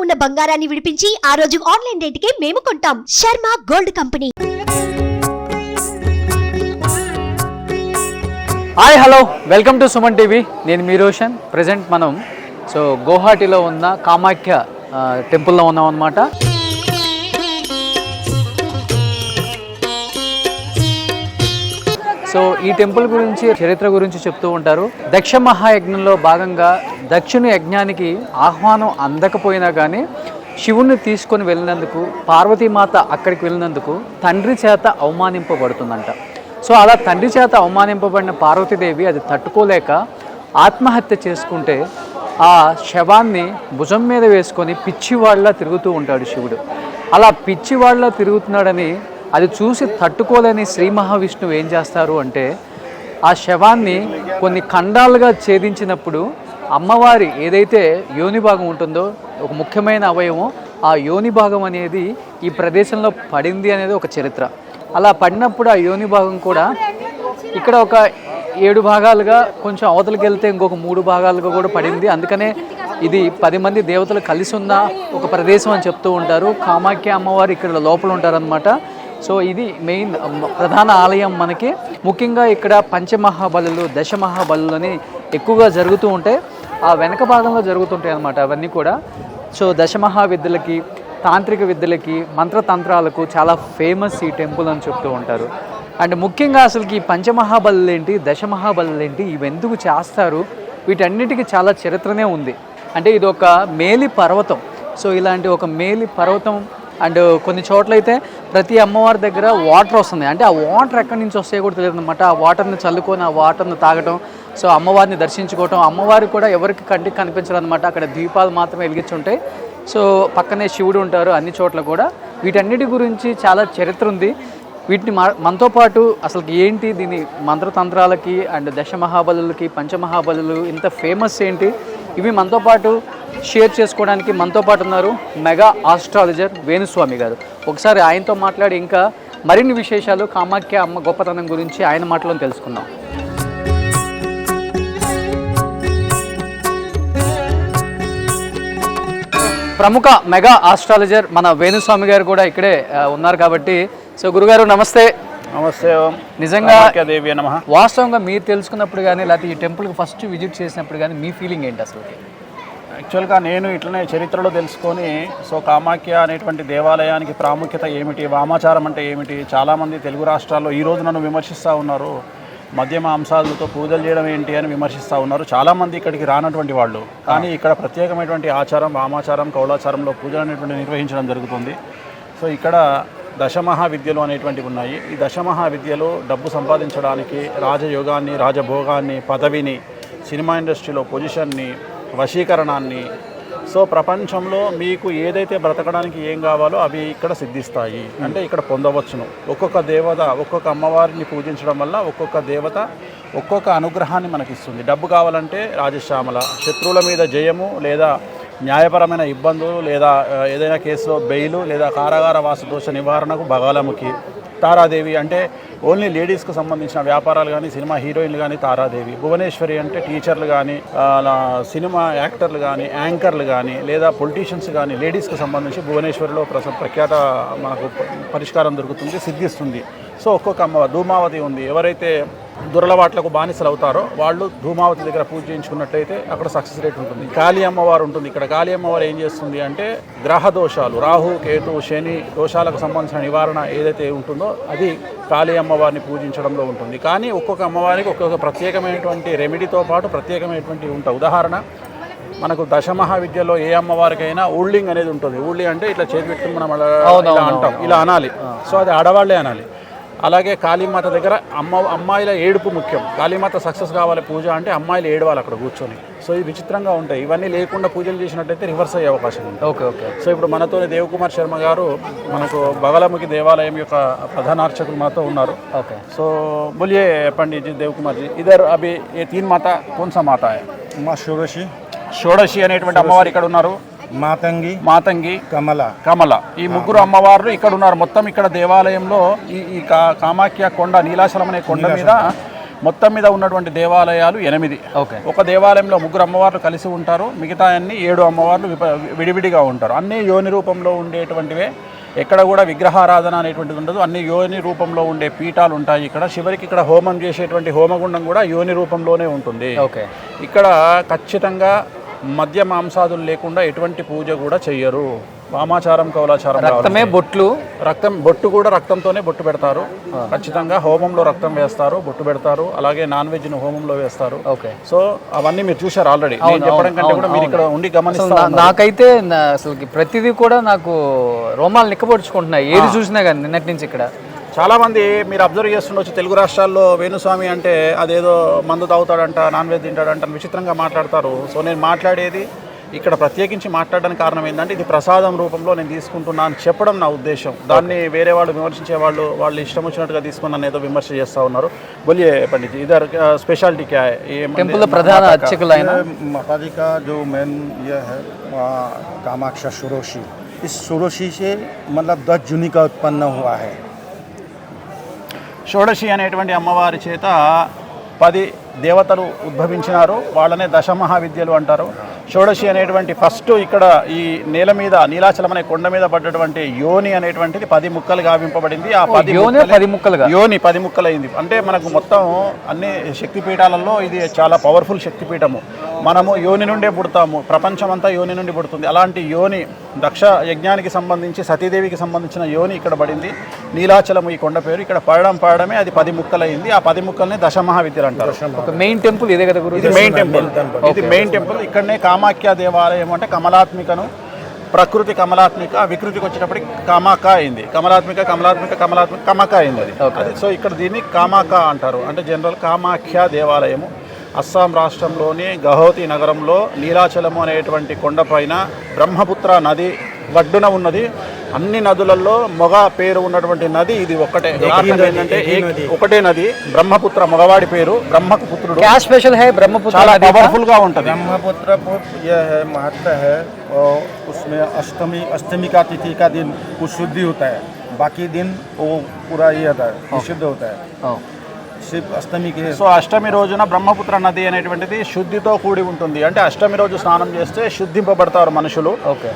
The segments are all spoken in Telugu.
ఉన్న బంగారాన్ని విడిపించి ఆ రోజు ఆన్లైన్ రేటుకే మేము కొంటాం. Sharma gold company. Hi hello, welcome to Suman TV. నేను మీ రోషన్. ప్రజెంట్ మనం గౌహాటీలో ఉన్న కామాఖ్య టెంపుల్లో ఉన్నాం అన్నమాట. ఈ టెంపుల్ గురించి, చరిత్ర గురించి చెప్తూ ఉంటారు. దక్ష మహాయజ్ఞంలో భాగంగా దక్షుని యజ్ఞానికి ఆహ్వానం అందకపోయినా కానీ శివుణ్ణి తీసుకొని వెళ్ళినందుకు, పార్వతీమాత అక్కడికి వెళ్ళినందుకు తండ్రి చేత అవమానింపబడుతుందంట. అలా తండ్రి చేత అవమానింపబడిన పార్వతీదేవి అది తట్టుకోలేక ఆత్మహత్య చేసుకుంటే ఆ శవాన్ని భుజం మీద వేసుకొని పిచ్చివాళ్ళ తిరుగుతూ ఉంటాడు శివుడు. అలా పిచ్చివాళ్ళ తిరుగుతున్నాడని అది చూసి తట్టుకోలేని శ్రీ మహావిష్ణువు ఏం చేస్తారు అంటే ఆ శవాన్ని కొన్ని ఖండాలుగా ఛేదించినప్పుడు అమ్మవారి ఏదైతే యోని భాగం ఉంటుందో, ఒక ముఖ్యమైన అవయవం, ఆ యోని భాగం అనేది ఈ ప్రదేశంలో పడింది అనేది ఒక చరిత్ర. అలా పడినప్పుడు ఆ యోని భాగం కూడా ఇక్కడ ఒక 7 భాగాలుగా, కొంచెం అవతలకి వెళ్తే ఇంకొక 3 భాగాలుగా కూడా పడింది. అందుకనే ఇది 10 మంది దేవతలు కలిసి ఉన్న ఒక ప్రదేశం అని చెప్తూ ఉంటారు. కామాఖ్య అమ్మవారు ఇక్కడ లోపల ఉంటారనమాట. ఇది మెయిన్ ప్రధాన ఆలయం మనకి. ముఖ్యంగా ఇక్కడ పంచమహాబలులు, దశమహాబలులు అని ఎక్కువగా జరుగుతూ ఉంటాయి. ఆ వెనక భాగంలో జరుగుతుంటాయి అన్నమాట అవన్నీ కూడా. దశమహావిద్యలకి, తాంత్రిక విద్యలకి, మంత్రతంత్రాలకు చాలా ఫేమస్ ఈ టెంపుల్ అని చెప్తూ ఉంటారు. అండ్ ముఖ్యంగా అసలుకి ఈ పంచమహాబలులు ఏంటి, దశమహాబలులు ఏంటి, ఇవి ఎందుకు చేస్తారు, వీటన్నిటికీ చాలా చరిత్రనే ఉంది. అంటే ఇది ఒక మేలి పర్వతం. ఇలాంటి ఒక మేలి పర్వతం. అండ్ కొన్ని చోట్లయితే ప్రతి అమ్మవారి దగ్గర వాటర్ వస్తుంది. అంటే ఆ వాటర్ ఎక్కడి నుంచి వస్తాయో కూడా తెలియదు అనమాట. ఆ వాటర్ని చల్లుకొని ఆ వాటర్ని తాగటం, అమ్మవారిని దర్శించుకోవటం. అమ్మవారికి కూడా ఎవరికి కంటికి కనిపించాలన్నమాట. అక్కడ దీపాలు మాత్రమే వెలిగించుంటాయి. పక్కనే శివుడు ఉంటారు అన్ని చోట్ల కూడా. వీటన్నిటి గురించి చాలా చరిత్ర ఉంది. వీటిని మనతో పాటు అసలు ఏంటి, దీని మంత్రతంత్రాలకి అండ్ దశమహాబలులకి, పంచమహాబలులు ఇంత ఫేమస్ ఏంటి, ఇవి మనతో పాటు షేర్ చేసుకోవడానికి మనతో పాటు ఉన్నారు మెగా ఆస్ట్రాలజర్ వేణుస్వామి గారు. ఒకసారి ఆయనతో మాట్లాడి ఇంకా మరిన్ని విశేషాలు కామాఖ్య అమ్మ గొప్పతనం గురించి ఆయన మాటలో తెలుసుకుందాం. ప్రముఖ మెగా ఆస్ట్రాలజర్ మన వేణుస్వామి గారు కూడా ఇక్కడే ఉన్నారు కాబట్టి, గురుగారు నమస్తే. నమస్తే. నిజంగా వాస్తవంగా మీరు తెలుసుకున్నప్పుడు కానీ, లేకపోతే ఈ టెంపుల్కి ఫస్ట్ విజిట్ చేసినప్పుడు కానీ మీ ఫీలింగ్ ఏంటి అసలు? యాక్చువల్గా నేను ఇట్లనే చరిత్రలో తెలుసుకొని కామాఖ్య అనేటువంటి దేవాలయానికి ప్రాముఖ్యత ఏమిటి, వామాచారం అంటే ఏమిటి, చాలామంది తెలుగు రాష్ట్రాల్లో ఈరోజు నన్ను విమర్శిస్తూ ఉన్నారు. మద్య మాంసాలతో పూజలు చేయడం ఏంటి అని విమర్శిస్తూ ఉన్నారు. చాలామంది ఇక్కడికి రానటువంటి వాళ్ళు. కానీ ఇక్కడ ప్రత్యేకమైనటువంటి ఆచారం, వామాచారం, కౌలాచారంలో పూజలు అనేటువంటి నిర్వహించడం జరుగుతుంది. ఇక్కడ దశమహావిద్యలు అనేటువంటివి ఉన్నాయి. ఈ దశమహావిద్యలు డబ్బు సంపాదించడానికి, రాజయోగాన్ని, రాజభోగాన్ని, పదవిని, సినిమా ఇండస్ట్రీలో పొజిషన్ని, వశీకరణాన్ని, ప్రపంచంలో మీకు ఏదైతే బ్రతకడానికి ఏం కావాలో అవి ఇక్కడ సిద్ధిస్తాయి. అంటే ఇక్కడ పొందవచ్చును. ఒక్కొక్క దేవత, ఒక్కొక్క అమ్మవారిని పూజించడం వల్ల ఒక్కొక్క దేవత ఒక్కొక్క అనుగ్రహాన్ని మనకిస్తుంది. డబ్బు కావాలంటే రాజశ్యామల, శత్రువుల మీద జయము, లేదా న్యాయపరమైన ఇబ్బందులు, లేదా ఏదైనా కేసులో బెయిలు, లేదా కారాగార వాసదోష నివారణకు బగాలముఖి, తారాదేవి అంటే ఓన్లీ లేడీస్కు సంబంధించిన వ్యాపారాలు కానీ, సినిమా హీరోయిన్లు కానీ తారాదేవి, భువనేశ్వరి అంటే టీచర్లు కానీ, సినిమా యాక్టర్లు కానీ, యాంకర్లు కానీ, లేదా పొలిటీషియన్స్ కానీ, లేడీస్కి సంబంధించి భువనేశ్వరిలో ప్రఖ్యాత మనకు పరిష్కారం దొరుకుతుంది, సిద్ధిస్తుంది. ఒక్కొక్క అమ్మవారు, ధూమావతి ఉంది. ఎవరైతే దురలవాట్లకు బానిసలు అవుతారో వాళ్ళు ధూమావతి దగ్గర పూజ చేయించుకున్నట్లయితే అక్కడ సక్సెస్ రేట్ ఉంటుంది. కాళీ అమ్మవారు ఉంటుంది. ఇక్కడ కాళీ అమ్మవారు ఏం చేస్తుంది అంటే గ్రహ దోషాలు, రాహు, కేతు, శని దోషాలకు సంబంధించిన నివారణ ఏదైతే ఉంటుందో అది కాళీ అమ్మవారిని పూజించడంలో ఉంటుంది. కానీ ఒక్కొక్క అమ్మవారికి ఒక్కొక్క ప్రత్యేకమైనటువంటి రెమెడీతో పాటు ప్రత్యేకమైనటువంటి ఉంటాయి. ఉదాహరణ, మనకు దశమహావిద్యలో ఏ అమ్మవారికైనా ఊళ్ళింగ్ అనేది ఉంటుంది. ఊళ్ళి అంటే ఇట్లా చేతి పెట్టుకుని మనం ఇలా అంటాం, ఇలా అనాలి. అది ఆడవాళ్లే అనాలి. అలాగే కాళీమాత దగ్గర అమ్మాయిల ఏడుపు ముఖ్యం. కాళీమాత సక్సెస్ కావాలి పూజ అంటే అమ్మాయిలు ఏడవాలి అక్కడ కూర్చొని. ఇది విచిత్రంగా ఉంటాయి. ఇవన్నీ లేకుండా పూజలు చేసినట్టయితే రివర్స్ అయ్యే అవకాశం ఉంది. ఓకే. ఇప్పుడు మనతోనే దేవకుమార్ శర్మ గారు, మనకు బగలముఖి దేవాలయం యొక్క ప్రధాన అర్చకులు మనతో ఉన్నారు. ఓకే. बोलिए पंडित जी, देवकुमार जी, इधर अभी ये 3 माता कौन सा माता है? माँ షోడశి అనేటువంటి అమ్మవారు ఇక్కడ ఉన్నారు. మాతంగి, కమల, ఈ ముగ్గురు అమ్మవార్లు ఇక్కడ ఉన్నారు. మొత్తం ఇక్కడ దేవాలయంలో ఈ కామాఖ్య కొండ, నీలాచలం అనే కొండ మీద మొత్తం మీద ఉన్నటువంటి దేవాలయాలు 8. ఓకే. ఒక దేవాలయంలో 3 అమ్మవార్లు కలిసి ఉంటారు, మిగతా అన్ని 7 అమ్మవార్లు విడివిడిగా ఉంటారు. అన్నీ యోని రూపంలో ఉండేటువంటివే, ఎక్కడ కూడా విగ్రహారాధన అనేటువంటిది ఉండదు. అన్ని యోని రూపంలో ఉండే పీఠాలు ఉంటాయి. ఇక్కడ చివరికి ఇక్కడ హోమం చేసేటువంటి హోమగుండం కూడా యోని రూపంలోనే ఉంటుంది. ఓకే. ఇక్కడ ఖచ్చితంగా మద్య మాంసాదులు లేకుండా ఎటువంటి పూజ కూడా చెయ్యరు. వామాచారం కౌలాచారం, రక్తమే బొట్లు, బొట్టు కూడా రక్తంతోనే బొట్టు పెడతారు. ఖచ్చితంగా హోమంలో రక్తం వేస్తారు, బొట్టు పెడతారు. అలాగే నాన్ వెజ్ ను హోమంలో వేస్తారు. ఓకే. సో అవన్నీ మీరు చూశారు ఆల్రెడీ. చెప్పడం కంటే కూడా మీరు ఇక్కడ ఉండి గమనిస్తారు. నాకైతే అసలు ప్రతిదీ కూడా నాకు రోమాలు నిక్కబొడుచుకుంటున్నాయి ఏది చూసినా కానీ నిన్నటి నుంచి. ఇక్కడ చాలామంది మీరు అబ్జర్వ్ చేస్తుండొచ్చు, తెలుగు రాష్ట్రాల్లో వేణుస్వామి అంటే అదేదో మందు తాగుతాడంట, నాన్ వెజ్ తింటాడంట అని విచిత్రంగా మాట్లాడతారు. సో నేను మాట్లాడేది ఇక్కడ ప్రత్యేకించి మాట్లాడడానికి కారణం ఏంటంటే ఇది ప్రసాదం రూపంలో నేను తీసుకుంటున్నాను అని చెప్పడం నా ఉద్దేశం. దాన్ని వేరే వాళ్ళు విమర్శించే వాళ్ళు ఇష్టం వచ్చినట్టుగా తీసుకుని నన్ను ఏదో విమర్శ చేస్తూ ఉన్నారు. బోలియే పండిత్ ఇదర్ స్పెషాలిటీ క్యా హై? టెంపుల్ ప్రధాన అర్చకులు ఆయన माताजी का जो मेन ये है कामाक्षा षोडशी, इस षोडशी से मतलब 10 जूनी का उत्पन्न हुआ है. షోడశి అనేటువంటి అమ్మవారి చేత 10 దేవతలు ఉద్భవించినారు. వాళ్ళనే దశమహావిద్యలు అంటారు. షోడశి అనేటువంటి ఫస్ట్ ఇక్కడ ఈ నేల మీద నీలాచలం అనే కొండ మీద పడ్డటువంటి యోని అనేటువంటిది 10 ముక్కలు గావింపబడింది. ఆ 10 ముక్కలుగా యోని 10 ముక్కలైంది. అంటే మనకు మొత్తం అన్ని శక్తిపీఠాలలో ఇది చాలా పవర్ఫుల్ శక్తిపీఠము. మనము యోని నుండే పుడతాము, ప్రపంచం అంతా యోని నుండి పుడుతుంది. అలాంటి యోని దక్ష యజ్ఞానికి సంబంధించి సతీదేవికి సంబంధించిన యోని ఇక్కడ పడింది. నీలాచలము ఈ కొండ పేరు. ఇక్కడ పడడమే అది 10 ముక్కలైంది. ఆ 10 ముక్కల్ని దశమహావిద్యలు అంటారు. మెయిన్ టెంపుల్ ఇదే కదా గురు? ఇది మెయిన్ టెంపుల్. ఇది మెయిన్ టెంపుల్. ఇక్కడనే కామాఖ్య దేవాలయం అంటే కమలాత్మికను, ప్రకృతి కమలాత్మిక, వికృతికి వచ్చేటప్పటికి కామాక అయింది. కమక అయింది అది. సో ఇక్కడ దీన్ని కామాక అంటారు. అంటే జనరల్ కామాఖ్య దేవాలయము అస్సాం రాష్ట్రంలోని గౌహతి నగరంలో నీలాచలము అనేటువంటి కొండపైన బ్రహ్మపుత్ర నది ఒడ్డున ఉన్నది. అన్ని నదులలో మొగ పేరు ఉన్నటువంటి నది ఇది ఒక్కటే. ఏంటంటే ఒకటే నది, బ్రహ్మపుత్ర, మగవాడి పేరు, బ్రహ్మకు పుత్రుడు. क्या स्पेशल है ब्रह्मपुत्र? చాలా పవర్ఫుల్ గా ఉంటుంది. ब्रह्मपुत्र ये है महत्व है, और उसमें अष्टमी का तिथि का दिन कुछ शुद्धि होता है, बाकी दिन वो पूरा ये होता है, विशुद्ध होता है. सिर्फ अष्टमी के సో అష్టమి రోజున బ్రహ్మపుత్ర నది అనేటువంటిది శుద్ధితో కూడి ఉంటుంది. అంటే అష్టమి రోజు స్నానం చేస్తే శుద్ధింపబడతారు మనుషులు. ఓకే.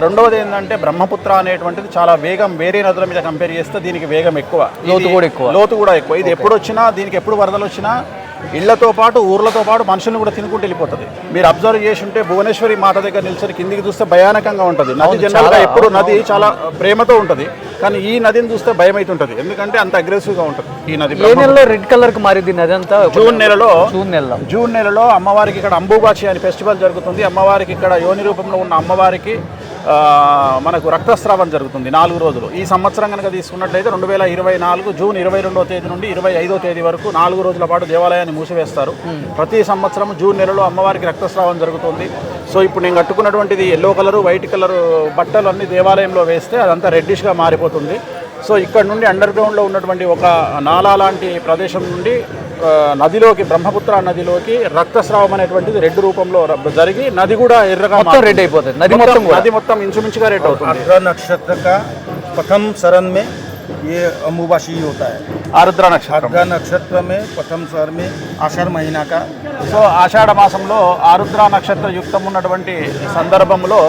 రెండవది ఏంటంటే బ్రహ్మపుత్ర అనేటువంటిది చాలా వేగం, వేరే నదుల మీద కంపేర్ చేస్తే దీనికి వేగం ఎక్కువ, లోతు కూడా ఎక్కువ. ఇది ఎప్పుడు వచ్చినా, దీనికి ఎప్పుడు వరదలు వచ్చినా ఇళ్లతో పాటు ఊర్లతో పాటు మనుషులను కూడా తినుకుంటూ వెళ్ళిపోతుంది. మీరు అబ్జర్వ్ చేసి ఉంటే భువనేశ్వరి మాత దగ్గర నిలిచి కిందికి చూస్తే భయానకంగా ఉంటుంది. నది జనరల్గా ఎప్పుడు నది చాలా ప్రేమతో ఉంటుంది, కానీ ఈ నదిని చూస్తే భయం అవుతుంటుంది. ఎందుకంటే అంత అగ్రెసివ్ గా ఉంటుంది ఈ నది. రెడ్ కలర్ కి మారింది నది అంతా. జూన్ నెలలో అమ్మవారికి ఇక్కడ అంబుబాచి అని ఫెస్టివల్ జరుగుతుంది. అమ్మవారికి ఇక్కడ యోని రూపంలో ఉన్న అమ్మవారికి మనకు రక్తస్రావం జరుగుతుంది 4 రోజులు. ఈ సంవత్సరం కనుక తీసుకున్నట్లయితే 2024 జూన్ 22వ తేదీ నుండి 25వ తేదీ వరకు 4 రోజుల పాటు దేవాలయాన్ని మూసివేస్తారు. ప్రతి సంవత్సరం జూన్ నెలలో అమ్మవారికి రక్తస్రావం జరుగుతుంది. సో ఇప్పుడు నేను కట్టుకున్నటువంటిది ఎల్లో కలరు, వైట్ కలరు బట్టలు అన్ని దేవాలయంలో వేస్తే అదంతా రెడ్డిష్గా మారిపోతుంది. సో ఇక్కడ నుండి అండర్ గ్రౌండ్లో ఉన్నటువంటి ఒక నాలా లాంటి ప్రదేశం నుండి నదిలోకి, బ్రహ్మపుత్ర నదిలోకి రక్తస్రావం అనేటువంటిది రెడ్ రూపంలో జరిగి నది కూడా ఎర్రగా రెడ్ అయిపోతుంది. నది మొత్తం ఇంచుమించుగా రెడ్ అవుతుంది. आर्द्रा नक्षत्र का प्रथम शरण में ये अम्बुबासी होता है. ఆరుద్ర నక్షత్రం. आर्द्रा नक्षत्र में प्रथम शरण में आषाढ़ महीना का. సో ఆషాఢ మాసంలో ఆరుద్ర నక్షత్ర యుక్తం ఉన్నటువంటి సందర్భంలో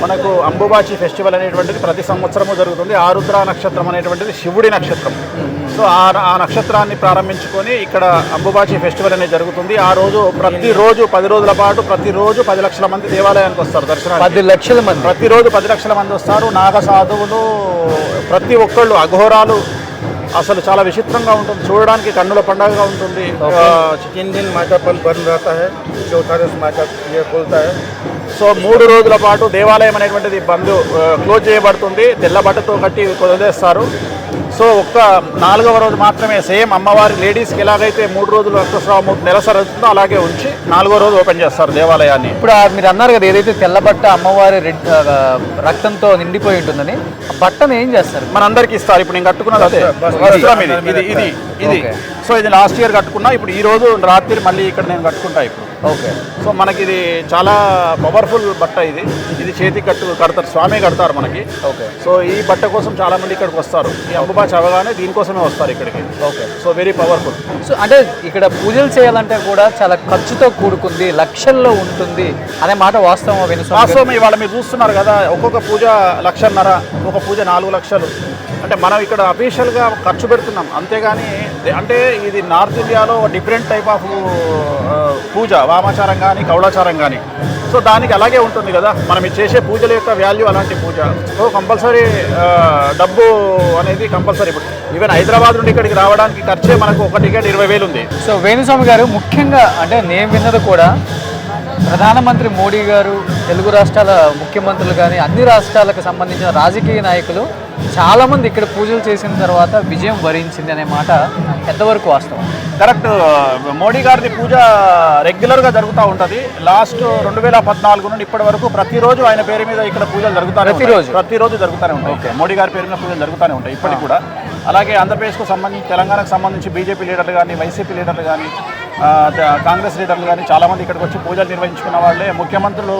మనకు అంబుబాచి ఫెస్టివల్ అనేటువంటిది ప్రతి సంవత్సరము జరుగుతుంది. ఆరుద్ర నక్షత్రం అనేటువంటిది శివుడి నక్షత్రం. సో ఆ నక్షత్రాన్ని ప్రారంభించుకొని ఇక్కడ అంబుబాచి ఫెస్టివల్ అనేది జరుగుతుంది. ఆ రోజు ప్రతిరోజు 10 రోజుల పాటు ప్రతిరోజు 10 లక్షల మంది దేవాలయానికి వస్తారు దర్శనానికి. 10 లక్షల మంది ప్రతిరోజు 10 లక్షల మంది వస్తారు. నాగ సాధువులు, ప్రతి ఒక్కళ్ళు, అఘోరాలు. అసలు చాలా విచిత్రంగా ఉంటుంది, చూడడానికి కన్నుల పండుగగా ఉంటుంది. 3 दिन माता बंद रहता है, चौथा दिन माता ये खुलता है. సో 3 రోజుల పాటు దేవాలయం అనేటువంటిది క్లోజ్ చేయబడుతుంది. తెల్ల బట్టతో కట్టి వదిలేస్తారు. సో ఒక్క 4వ రోజు మాత్రమే సేమ్ అమ్మవారి లేడీస్కి ఎలాగైతే 3 రోజులు రక్తస్రావం నెలసరి అవుతుందో అలాగే ఉంచి 4వ రోజు ఓపెన్ చేస్తారు దేవాలయాన్ని. ఇప్పుడు మీరు అన్నారు కదా ఏదైతే తెల్ల బట్ట అమ్మవారి రక్తంతో నిండిపోయి ఉంటుందని, ఆ బట్టను ఏం చేస్తారు? మనందరికి ఇస్తారు. ఇప్పుడు నేను కట్టుకున్నది అదే వస్త్రం, ఇది. సో ఇది లాస్ట్ ఇయర్ కట్టుకున్నా. ఇప్పుడు ఈ రోజు రాత్రి మళ్ళీ ఇక్కడ నేను కట్టుకుంటా. ఇప్పుడు ఓకే. సో మనకి ఇది చాలా పవర్ఫుల్ బట్ట. ఇది చేతి కడతారు, స్వామి కడతారు మనకి. ఓకే. సో ఈ బట్ట కోసం చాలా మంది ఇక్కడికి వస్తారు. ఈ అంబుబాచి అవగానే దీనికోసమే వస్తారు ఇక్కడికి. Okay. So very powerful. So అంటే ఇక్కడ పూజలు చేయాలంటే కూడా చాలా ఖర్చుతో కూడుకుంది, లక్షల్లో ఉంటుంది అనే మాట వాస్తవం. వాస్తవం. ఇవాళ మీరు చూస్తున్నారు కదా, ఒక్కొక్క పూజ 1,50,000, ఒక పూజ 4 లక్షలు. అంటే మనం ఇక్కడ అఫీషియల్గా ఖర్చు పెడుతున్నాం, అంతేగాని అంటే ఇది నార్త్ ఇండియాలో డిఫరెంట్ టైప్ ఆఫ్ పూజ, వామాచారం కానీ కౌళాచారం కానీ. సో దానికి అలాగే ఉంటుంది కదా, మనం ఇది చేసే పూజల యొక్క వాల్యూ అలాంటి పూజ. సో కంపల్సరీ డబ్బు అనేది కంపల్సరీ. ఇప్పుడు ఈవెన్ హైదరాబాద్ నుండి ఇక్కడికి రావడానికి ఖర్చే మనకు ఒక టికెట్ 20,000 ఉంది. సో వేణుస్వామి గారు, ముఖ్యంగా అంటే నేను విన్నది కూడా ప్రధానమంత్రి మోడీ గారు, తెలుగు రాష్ట్రాల ముఖ్యమంత్రులు కానీ అన్ని రాష్ట్రాలకు సంబంధించిన రాజకీయ నాయకులు చాలామంది ఇక్కడ పూజలు చేసిన తర్వాత విజయం వరించింది అనే మాట ఎంతవరకు వాస్తవం? కరెక్ట్. మోడీ గారిది పూజ రెగ్యులర్గా జరుగుతూ ఉంటుంది. లాస్ట్ 2014 నుండి ఇప్పటి వరకు ప్రతిరోజు ఆయన పేరు మీద ఇక్కడ పూజలు జరుగుతాయి. ప్రతిరోజు జరుగుతూనే ఉంటాయి. ఓకే. మోడీ గారి పేరు మీద పూజలు జరుగుతూనే ఉంటాయి ఇప్పటికి కూడా. అలాగే ఆంధ్రప్రదేశ్కు సంబంధించి, తెలంగాణకు సంబంధించి బీజేపీ లీడర్లు కానీ, వైసీపీ లీడర్లు కానీ, కాంగ్రెస్ లీడర్లు కానీ చాలామంది ఇక్కడికి వచ్చి పూజలు నిర్వహించుకున్న వాళ్ళే. ముఖ్యమంత్రులు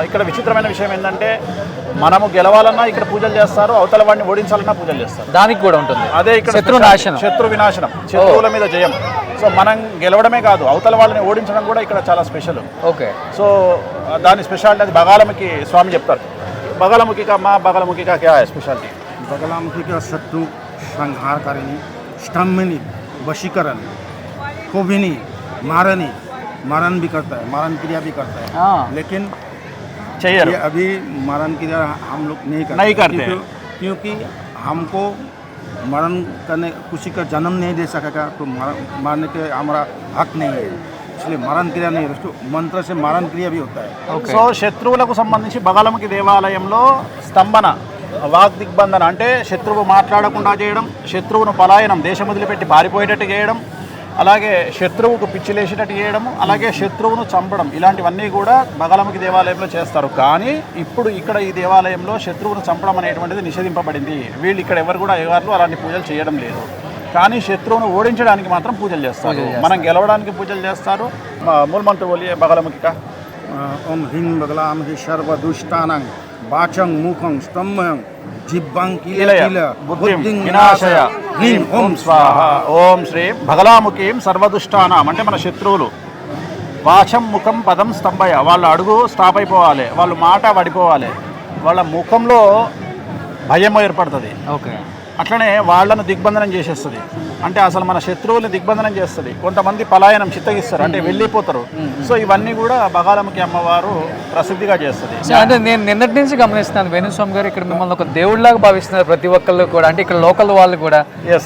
ఇక్కడ విచిత్రమైన విషయం ఏంటంటే, మనము గెలవాలన్నా ఇక్కడ పూజలు చేస్తారు, అవతల వాడిని ఓడించాలన్నా పూజలు చేస్తారు. దానికి కూడా ఉంటుంది. అదే ఇక్కడ శత్రు వినాశనం, శత్రువుల మీద జయం. సో మనం గెలవడమే కాదు, అవతల వాళ్ళని ఓడించడం కూడా ఇక్కడ చాలా స్పెషల్. ఓకే. సో దాని స్పెషాలిటీ అది బగాలముఖి స్వామి చెప్తారు. బగాలముఖి కా క్యా హై స్పెషాలిటీ? बगलामुखी का शत्रु संहार करेनी, स्तंभनी, वशीकरण, कोभिनी, मारन भी करता है, मारन क्रिया भी करता है। लेकिन चाहिए ये अभी मारन क्रिया हम लोग नहीं करते क्योंकि हमको मरण करने, किसी का जन्म नहीं दे सकेगा तो मारने के हमारा हक नहीं है, इसलिए मारन क्रिया नहीं है। उसको मंत्र से मारन क्रिया भी होता है। సో శత్రువులకు సంబంధించి బగలముఖి దేవాలయంలో స్తంభన, వాక్ దిగ్బంధన అంటే శత్రువు మాట్లాడకుండా చేయడం, శత్రువును పలాయనం, దేశం వదిలిపెట్టి పారిపోయేటట్టు చేయడం, అలాగే శత్రువుకు పిచ్చిలేసేటట్టు చేయడం, అలాగే శత్రువును చంపడం, ఇలాంటివన్నీ కూడా బగలముఖి దేవాలయంలో చేస్తారు. కానీ ఇప్పుడు ఇక్కడ ఈ దేవాలయంలో శత్రువును చంపడం అనేటువంటిది నిషేధింపబడింది. వీళ్ళు ఇక్కడ ఎవరు కూడా అయ్యగారులు అలాంటి పూజలు చేయడం లేదు. కానీ శత్రువును ఓడించడానికి మాత్రం పూజలు చేస్తారు, మనం గెలవడానికి పూజలు చేస్తారు. మూలమంత్ర బోలియే బగలముఖిక. ఓం హ్రీం బగలాముఖి సర్వదుష్టానాం వాచం ముఖం స్తంభం జిబ్బం కిల బుద్ధిం వినాశయ హ్రీం ఓం స్వాహ. ఓం శ్రీ బగలాముఖీం సర్వదుష్టానాం అంటే మన శత్రువులు. వాచం ముఖం పదం స్తంభయ, వాళ్ళ అడుగు స్టాప్ అయిపోవాలి, వాళ్ళ మాట పడిపోవాలి, వాళ్ళ ముఖంలో భయం ఏర్పడుతుంది. ఓకే. అట్లనే వాళ్ళను దిగ్బంధనం చేసేస్తుంది. అంటే అసలు మన శత్రువుల్ని దిగ్బంధనం చేస్తుంది. కొంతమంది పలాయనం చిత్తగిస్తారు, అంటే వెళ్ళిపోతారు. సో ఇవన్నీ కూడా బగాలముఖి అమ్మవారు ప్రసిద్ధిగా చేస్తుంది. అంటే నేను నిన్నటి నుంచి గమనిస్తున్నాను వేణుస్వామి గారు, ఇక్కడ మిమ్మల్ని ఒక దేవుడిలాగా భావిస్తున్నారు ప్రతి ఒక్కళ్ళు కూడా. అంటే ఇక్కడ లోకల్ వాళ్ళు కూడా.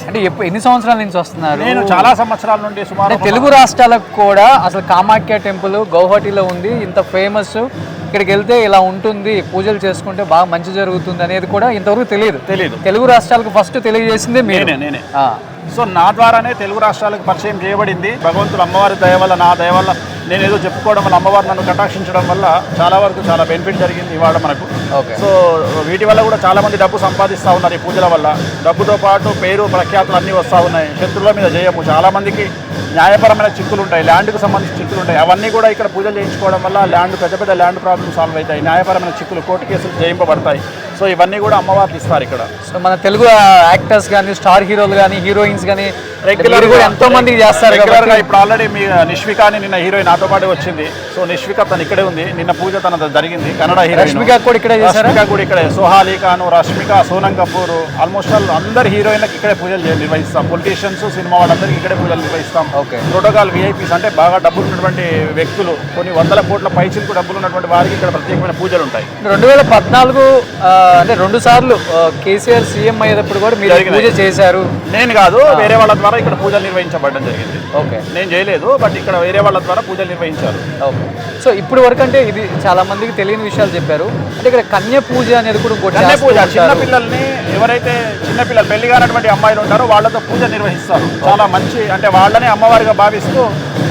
అంటే ఎన్ని సంవత్సరాల నుంచి వస్తున్నారు? నేను చాలా సంవత్సరాల నుండి, సుమారు తెలుగు రాష్ట్రాలకు కూడా అసలు కామాఖ్య టెంపుల్ గౌహటిలో ఉంది, ఇంత ఫేమస్. ఇక్కడికి వెళ్తే ఇలా ఉంటుంది, పూజలు చేసుకుంటే బాగా మంచి జరుగుతుంది అనేది కూడా ఇంతవరకు తెలియదు. తెలుగు రాష్ట్రాలకు ఫస్ట్ తెలియజేసిందే నేనే. సో నా ద్వారానే తెలుగు రాష్ట్రాలకు పరిచయం చేయబడింది. భగవంతుడు అమ్మవారి దయ వల్ల, నా దయ వల్ల, నేను ఏదో చెప్పుకోవడం వల్ల, అమ్మవారు నన్ను కటాక్షించడం వల్ల చాలా వరకు చాలా బెనిఫిట్ జరిగింది ఇవాళ మనకు. సో వీటి వల్ల కూడా చాలా మంది డబ్బు సంపాదిస్తూ ఉన్నారు ఈ పూజల వల్ల. డబ్బుతో పాటు పేరు ప్రఖ్యాతులు అన్నీ వస్తూ ఉన్నాయి. శత్రువుల మీద జయము. చాలా మందికి న్యాయపరమైన చిక్కులు ఉంటాయి, ల్యాండ్కి సంబంధించిన చిక్కులు ఉంటాయి. అవన్నీ కూడా ఇక్కడ పూజలు చేయించుకోవడం వల్ల పెద్ద పెద్ద ల్యాండ్ ప్రాబ్లమ్స్ సాల్వ్ అవుతాయి. న్యాయపరమైన చిక్కులు, కోర్టు కేసులు జయింపబడతాయి. సో ఇవన్నీ కూడా అమ్మవార్లు ఇస్తారు ఇక్కడ. సో మన తెలుగు యాక్టర్స్ కానీ, స్టార్ హీరోలు కానీ, హీరోయిన్స్ కానీ రెగ్యులర్గా ఎంతో మంది చేస్తారు రెగ్యులర్గా. ఇప్పుడు ఆల్రెడీ మీ నిష్విక అని నిన్న హీరోయిన్ నాతో పాటు వచ్చింది. సో నిష్విక తను ఇక్కడే ఉంది, నిన్న పూజ తన జరిగింది. కన్నడ హీరోయిన్ రష్మిక కూడా ఇక్కడే చేశారు. రష్మిక కూడా ఇక్కడే. సోహాలి ఖాన్, రష్మిక, సోనం కపూర్, ఆల్మోస్ట్ అందరు హీరోయిన్లకు ఇక్కడే పూజలు నిర్వహిస్తాం. పొలిటీషియన్స్, సినిమా వాళ్ళందరికీ ఇక్కడే పూజలు నిర్వహిస్తాం. ఓకే. ప్రోటోకాల్ విఐపీస్ అంటే బాగా డబ్బులు ఉన్నటువంటి వ్యక్తులు, కొన్ని వందల కోట్ల పైచిలకు డబ్బులు ఉన్నటువంటి వారికి ఇక్కడ ప్రత్యేకమైన పూజలు ఉంటాయి. 2014 అంటే 2 సార్లు కేసీఆర్ సీఎం అయ్యేటప్పుడు కూడా మీరు పూజ చేశారు. నేను కాదు, వేరే వాళ్ళ ద్వారా ఇక్కడ పూజలు నిర్వహించబడడం జరిగింది. ఓకే. నేను చేయలేదు, బట్ ఇక్కడ వేరే వాళ్ళ ద్వారా పూజలు నిర్వహించారు. ఓకే. సో ఇప్పుడు వరకు అంటే ఇది చాలా మందికి తెలియని విషయాలు చెప్పారు. అంటే ఇక్కడ కన్య పూజ అనేది కూడా కన్య పూజ, చిన్నపిల్లల్ని ఎవరైతే చిన్నపిల్లలు పెళ్లి కానటువంటి అమ్మాయిలు ఉంటారో వాళ్ళతో పూజ నిర్వహిస్తారు. చాలా మంచి, అంటే వాళ్ళనే అమ్మవారిగా భావిస్తూ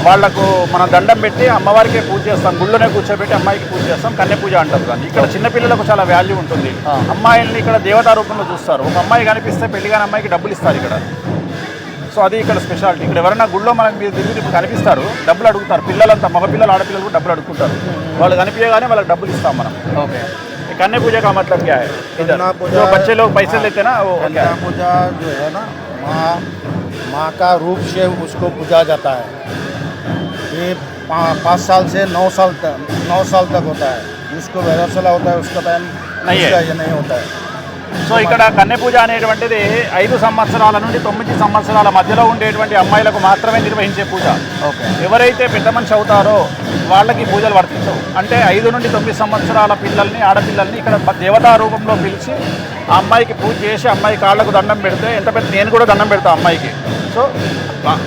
వాళ్లకు మనం దండం పెట్టి అమ్మవారికే పూజ చేస్తాం. గుళ్ళోనే కూర్చోబెట్టి అమ్మాయికి పూజ చేస్తాం. కన్య పూజ అంటారు దాన్ని. ఇక్కడ చిన్నపిల్లలకు చాలా వాల్యూ ఉంటుంది. అమ్మాయిల్ని ఇక్కడ దేవతా రూపంలో చూస్తారు. ఒక అమ్మాయి కనిపిస్తే పెళ్లి కాని అమ్మాయికి డబ్బులు ఇస్తారు ఇక్కడ. సో అది ఇక్కడ స్పెషాలిటీ. ఇక్కడ ఎవరైనా గుళ్ళో మనకు మీరు తిరిగి ఇప్పుడు కనిపిస్తారు, డబ్బులు అడుగుతారు. పిల్లలంతా మగ పిల్లలు ఆడపిల్లలు కూడా డబ్బులు అడుగుతుంటారు. వాళ్ళు కనిపించగానే వాళ్ళకి డబ్బులు ఇస్తాం మనం. ఓకే. कन्या पूजा का मतलब क्या है? कन्या पूजा जो बच्चे लोग पैसे लेते हैं ना वो क्या कन्या है? पूजा जो है ना माँ का रूप से उसको पूजा जाता है। ये 5 साल से 9 साल तक होता है। उसको वैरासला होता है, उसका टाइम नहीं है। ये नहीं होता है। సో ఇక్కడ కన్య పూజ అనేటువంటిది 5 సంవత్సరాల నుండి 9 సంవత్సరాల మధ్యలో ఉండేటువంటి అమ్మాయిలకు మాత్రమే నిర్వహించే పూజ. ఓకే. ఎవరైతే పెద్ద మనిషి అవుతారో వాళ్ళకి పూజలు వర్తించవు. అంటే 5 నుండి 9 సంవత్సరాల పిల్లల్ని, ఆడపిల్లల్ని ఇక్కడ దేవతా రూపంలో పిలిచి ఆ అమ్మాయికి పూజ చేసి అమ్మాయి కాళ్ళకు దండం పెడితే, ఎంత పెద్ద నేను కూడా దండం పెడతా అమ్మాయికి. సో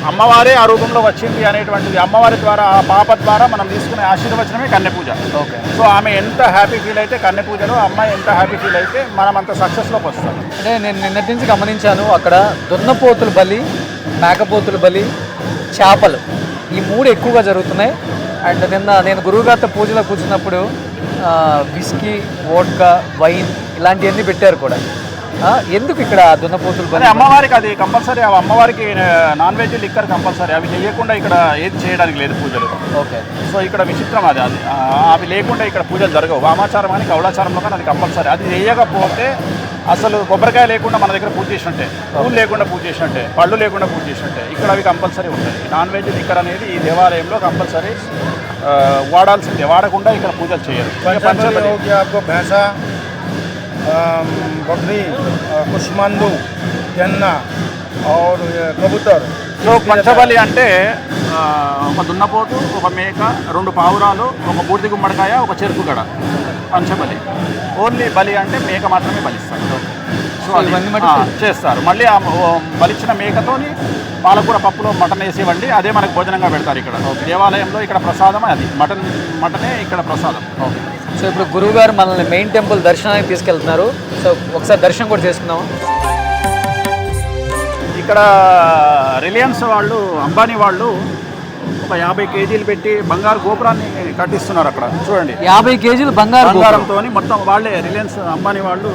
అమ్మవారే ఆ రూపంలో వచ్చింది అనేటువంటిది, అమ్మవారి ద్వారా ఆ పాప ద్వారా మనం తీసుకునే ఆశీర్వచనమే కన్య పూజ. ఓకే. సో ఆమె ఎంత హ్యాపీ ఫీల్ అయితే కన్య పూజలో, అమ్మాయి ఎంత హ్యాపీ ఫీల్ అయితే మనం అంత సక్సెస్లోకి వస్తాం. అంటే నేను నిన్నటి నుంచి గమనించాను, అక్కడ దున్నపోతుల బలి, మేకపోతుల బలి, చేపలు, ఈ 3 ఎక్కువగా జరుగుతున్నాయి. అండ్ నిన్న నేను గురువుగారితో పూజలో కూర్చున్నప్పుడు విస్కీ, వోడ్కా, వైన్ ఇలాంటివన్నీ పెట్టారు కూడా. ఎందుకు ఇక్కడ దున్నపోతులు అదే అమ్మవారికి అది కంపల్సరీ. అవి అమ్మవారికి నాన్ వెజ్, లిక్కర్ కంపల్సరీ. అవి చేయకుండా ఇక్కడ ఏది చేయడానికి లేదు పూజలు. ఓకే. సో ఇక్కడ విచిత్రం అది. అవి లేకుండా ఇక్కడ పూజలు జరగవు. వామాచారం కానీ కౌలాచారంలో కానీ అది కంపల్సరీ. అది చేయకపోతే అసలు కొబ్బరికాయ లేకుండా మన దగ్గర పూజ చేసినట్టే, పూలు లేకుండా పూజ చేసినట్టే, పళ్ళు లేకుండా పూజ చేసినట్టే. ఇక్కడ అవి కంపల్సరీ ఉంటాయి. నాన్ వెజ్, లిక్కర్ అనేది ఈ దేవాలయంలో కంపల్సరీ వాడాల్సిందే. వాడకుండా ఇక్కడ పూజలు చేయరు. बकरी, कुष्मांडू, गन्ना और कबूतर. సో పంచబలి అంటే ఒక దున్నపోతు, ఒక మేక, 2 పావురాలు, ఒక బూడిద గుమ్మడికాయ, ఒక చెరుకు గడ, పంచబలి. ఓన్లీ బలి అంటే మేక మాత్రమే బలిస్తారు. సో ఇవన్నీ చేస్తారు. మళ్ళీ ఆ బలిచ్చిన మేకతోని పాలకూర పప్పులో మటన్ వేసి ఇవ్వండి, అదే మనకు భోజనంగా పెడతారు ఇక్కడ దేవాలయంలో. ఇక్కడ ప్రసాదం అది మటనే ఇక్కడ ప్రసాదం. ఓకే. సో ఇప్పుడు గురువుగారు మనల్ని మెయిన్ టెంపుల్ దర్శనానికి తీసుకెళ్తున్నారు. సో ఒకసారి దర్శనం కూడా చేసుకుందాము. ఇక్కడ రిలయన్స్ వాళ్ళు, అంబానీ వాళ్ళు ఒక 50 కేజీలు పెట్టి బంగారు గోపురాన్ని కట్టిస్తున్నారు అక్కడ. చూడండి, 50 కేజీలు బంగారంతో మొత్తం వాళ్ళే, రిలయన్స్ అంబానీ వాళ్ళు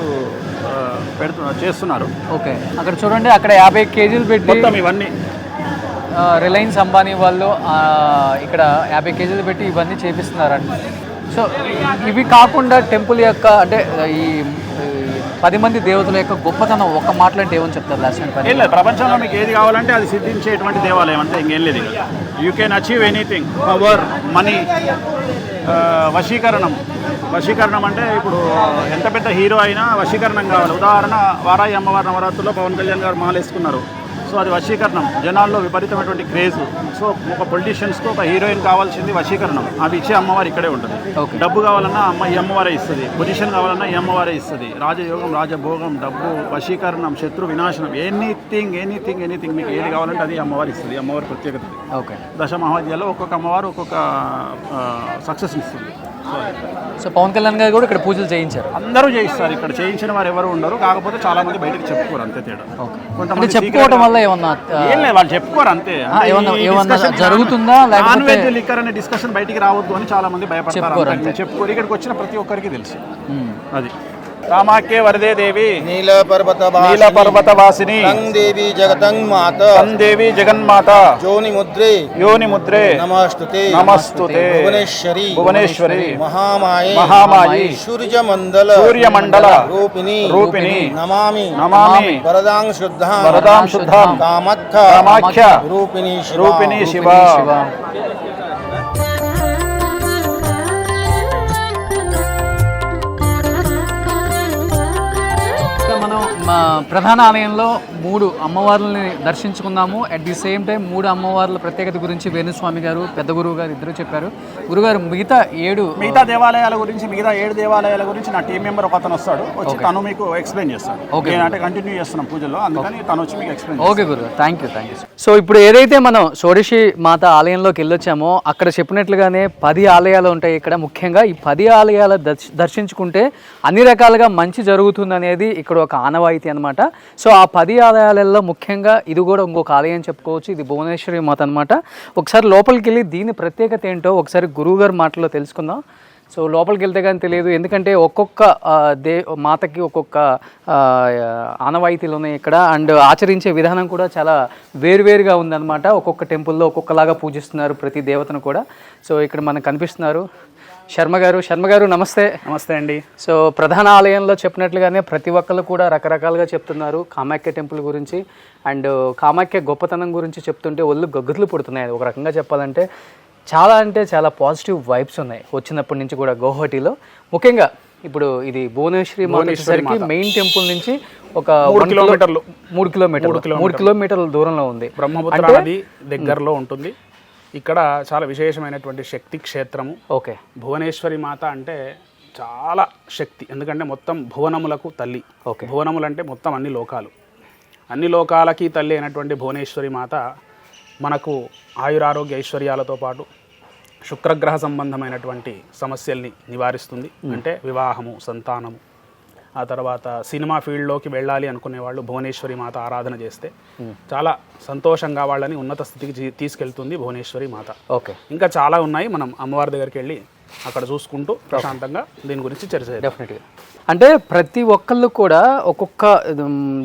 చేస్తున్నారు. ఓకే. అక్కడ చూడండి, అక్కడ 50 కేజీలు పెట్టి మొత్తం ఇవన్నీ రిలయన్స్ అంబానీ వాళ్ళు ఇక్కడ 50 కేజీలు పెట్టి ఇవన్నీ చేపిస్తున్నారంట. సో ఇవి కాకుండా టెంపుల్ యొక్క అంటే ఈ 10 మంది దేవతల యొక్క గొప్పతనం ఒక్క మాటలు అంటే ఏమని చెప్తారు? లాస్ట్ ఏం లేదు, ప్రపంచంలో మీకు ఏది కావాలంటే అది సిద్ధించేటువంటి దేవాలయం అంటే ఇంకేం లేదు. You can achieve anything. Power, money, వశీకరణం అంటే ఇప్పుడు ఎంత పెద్ద హీరో అయినా వశీకరణం కావాలి. ఉదాహరణ, వారాయి అమ్మవారి నవరాత్రుల్లో పవన్ కళ్యాణ్ గారు మాలేసుకున్నారు. సో అది వశీకరణం. జనాల్లో విపరీతమైనటువంటి క్రేజ్. సో ఒక పొలిటీషియన్స్కి ఒక హీరోయిన్ కావాల్సింది వశీకరణం. అవి ఇచ్చే అమ్మవారు ఇక్కడే ఉంటుంది. డబ్బు కావాలన్నా ఈ అమ్మవారే ఇస్తుంది. పొజిషన్ కావాలన్నా ఈ అమ్మవారే ఇస్తుంది. రాజయోగం, రాజభోగం, డబ్బు, వశీకరణం, శత్రు వినాశనం, ఎనీథింగ్ మీకు ఏది కావాలంటే అది అమ్మవారు ఇస్తుంది. అమ్మవారి ప్రత్యేకత. ఓకే. దశమహావిద్యాల్లో ఒక్కొక్క అమ్మవారు ఒక్కొక్క సక్సెస్ ఇస్తుంది. సో పవన్ కళ్యాణ్ గారు కూడా ఇక్కడ పూజలు చేయించారు. అందరూ చేయిస్తారు. ఇక్కడ చేయించిన వారు ఎవరు ఉండరు. కాకపోతే చాలా మంది బయటకు చెప్పుకోరు, అంతే తేడా. కొంతమంది చెప్పుకోవడం వల్ల ఏమన్నా ఏం లేదు, వాళ్ళు చెప్పుకోరు అంతే. ఏమన్నా జరుగుతుందా? నాన్ వెజ్, లిక్కర్ అనే డిస్కషన్ బయటికి రావద్దు అని చాలా మంది భయపడతారు. చెప్పుకోరు. ఇక్కడికి వచ్చిన ప్రతి ఒక్కరికి తెలుసు అది. కామాఖ్య వరదే దేవి, నీల పర్వత వాసిని, దేవి జగన్మాత, యోని ముద్రే నమస్తుతే భువనేశ్వరి మహామాయి సూర్యమండల రూపిణి నమామి వరదాం శుద్ధాం కామాఖ్య రూపిణి శివ. మనం ప్రధాన ఆలయంలో 3 అమ్మవార్లని దర్శించుకున్నాము. అట్ ది సేమ్ టైం 3 అమ్మవార్ల ప్రత్యేకత గురించి వేణుస్వామి గారు, పెద్ద గురువు గారు ఇద్దరు చెప్పారు. గురుగారు మిగతా 7 దేవాలయాల గురించి, మిగతా 7 దేవాలయాల గురించి నా టీం మెంబర్ ఒక అతను వస్తాడు, వచ్చి తను మీకు ఎక్స్ప్లెయిన్ చేస్తాడు. అంటే కంటిన్యూ చేస్తున్నాం పూజలో, అందుకని తను వచ్చి మీకు ఎక్స్ప్లెయిన్. ఓకే గురుగారు, థ్యాంక్ యూ. సో ఇప్పుడు ఏదైతే మనం షోడశి మాత ఆలయంలోకి వెళ్ళొచ్చామో అక్కడ చెప్పినట్లుగానే 10 ఆలయాలు ఉంటాయి ఇక్కడ. ముఖ్యంగా ఈ 10 ఆలయాలు దర్శించుకుంటే అన్ని రకాలుగా మంచి జరుగుతుంది అనేది ఇక్కడ ఒక ఆనవాయితీ అనమాట. సో ఆ 10 ఆలయాలలో ముఖ్యంగా ఇది కూడా ఇంకొక ఆలయం చెప్పుకోవచ్చు. ఇది భువనేశ్వరి మాత అనమాట. ఒకసారి లోపలికి వెళ్ళి దీని ప్రత్యేకత ఏంటో ఒకసారి గురువుగారి మాటలో తెలుసుకుందాం. సో లోపలికి వెళ్తే కానీ తెలియదు, ఎందుకంటే ఒక్కొక్క మాతకి ఒక్కొక్క ఆనవాయితీలు ఉన్నాయి ఇక్కడ. అండ్ ఆచరించే విధానం కూడా చాలా వేరువేరుగా ఉందన్నమాట. ఒక్కొక్క టెంపుల్లో ఒక్కొక్కలాగా పూజిస్తున్నారు ప్రతి దేవతను కూడా. సో ఇక్కడ మనకు కనిపిస్తున్నారు శర్మ గారు నమస్తే. నమస్తే అండి. సో ప్రధాన ఆలయంలో చెప్పినట్లుగానే ప్రతి ఒక్కళ్ళు కూడా రకరకాలుగా చెప్తున్నారు కామాఖ్య టెంపుల్ గురించి. అండ్ కామాఖ్య గొప్పతనం గురించి చెప్తుంటే ఒళ్ళు గగ్గుర్లు పుడుతున్నాయి. ఒక రకంగా చెప్పాలంటే చాలా పాజిటివ్ వైబ్స్ ఉన్నాయి వచ్చినప్పటి నుంచి కూడా గౌహటిలో. ముఖ్యంగా ఇప్పుడు ఇది భువనేశ్వరి మాతకి మెయిన్ టెంపుల్ నుంచి ఒక 3 కిలోమీటర్ల దూరంలో ఉంది. బ్రహ్మపుత్ర నది దగ్గరలో ఉంటుంది. ఇక్కడ చాలా విశేషమైనటువంటి శక్తి క్షేత్రము. ఓకే. భువనేశ్వరి మాత అంటే చాలా శక్తి, ఎందుకంటే మొత్తం భువనములకు తల్లి. ఓకే. భువనములు అంటే మొత్తం అన్ని లోకాలకి తల్లి అయినటువంటి భువనేశ్వరి మాత మనకు ఆయురారోగ్య ఐశ్వర్యాలతో పాటు శుక్రగ్రహ సంబంధమైనటువంటి సమస్యల్ని నివారిస్తుంది. అంటే వివాహము, సంతానము, ఆ తర్వాత సినిమా ఫీల్డ్లోకి వెళ్ళాలి అనుకునే వాళ్ళు భువనేశ్వరి మాత ఆరాధన చేస్తే చాలా సంతోషంగా వాళ్ళని ఉన్నత స్థితికి తీసుకెళ్తుంది భువనేశ్వరి మాత. ఓకే. ఇంకా చాలా ఉన్నాయి, మనం అమ్మవారి దగ్గరికి వెళ్ళి అక్కడ చూసుకుంటూ ప్రశాంతంగా దీని గురించి చర్చ చేద్దాం. డెఫినెట్గా. అంటే ప్రతి ఒక్కళ్ళు కూడా ఒక్కొక్క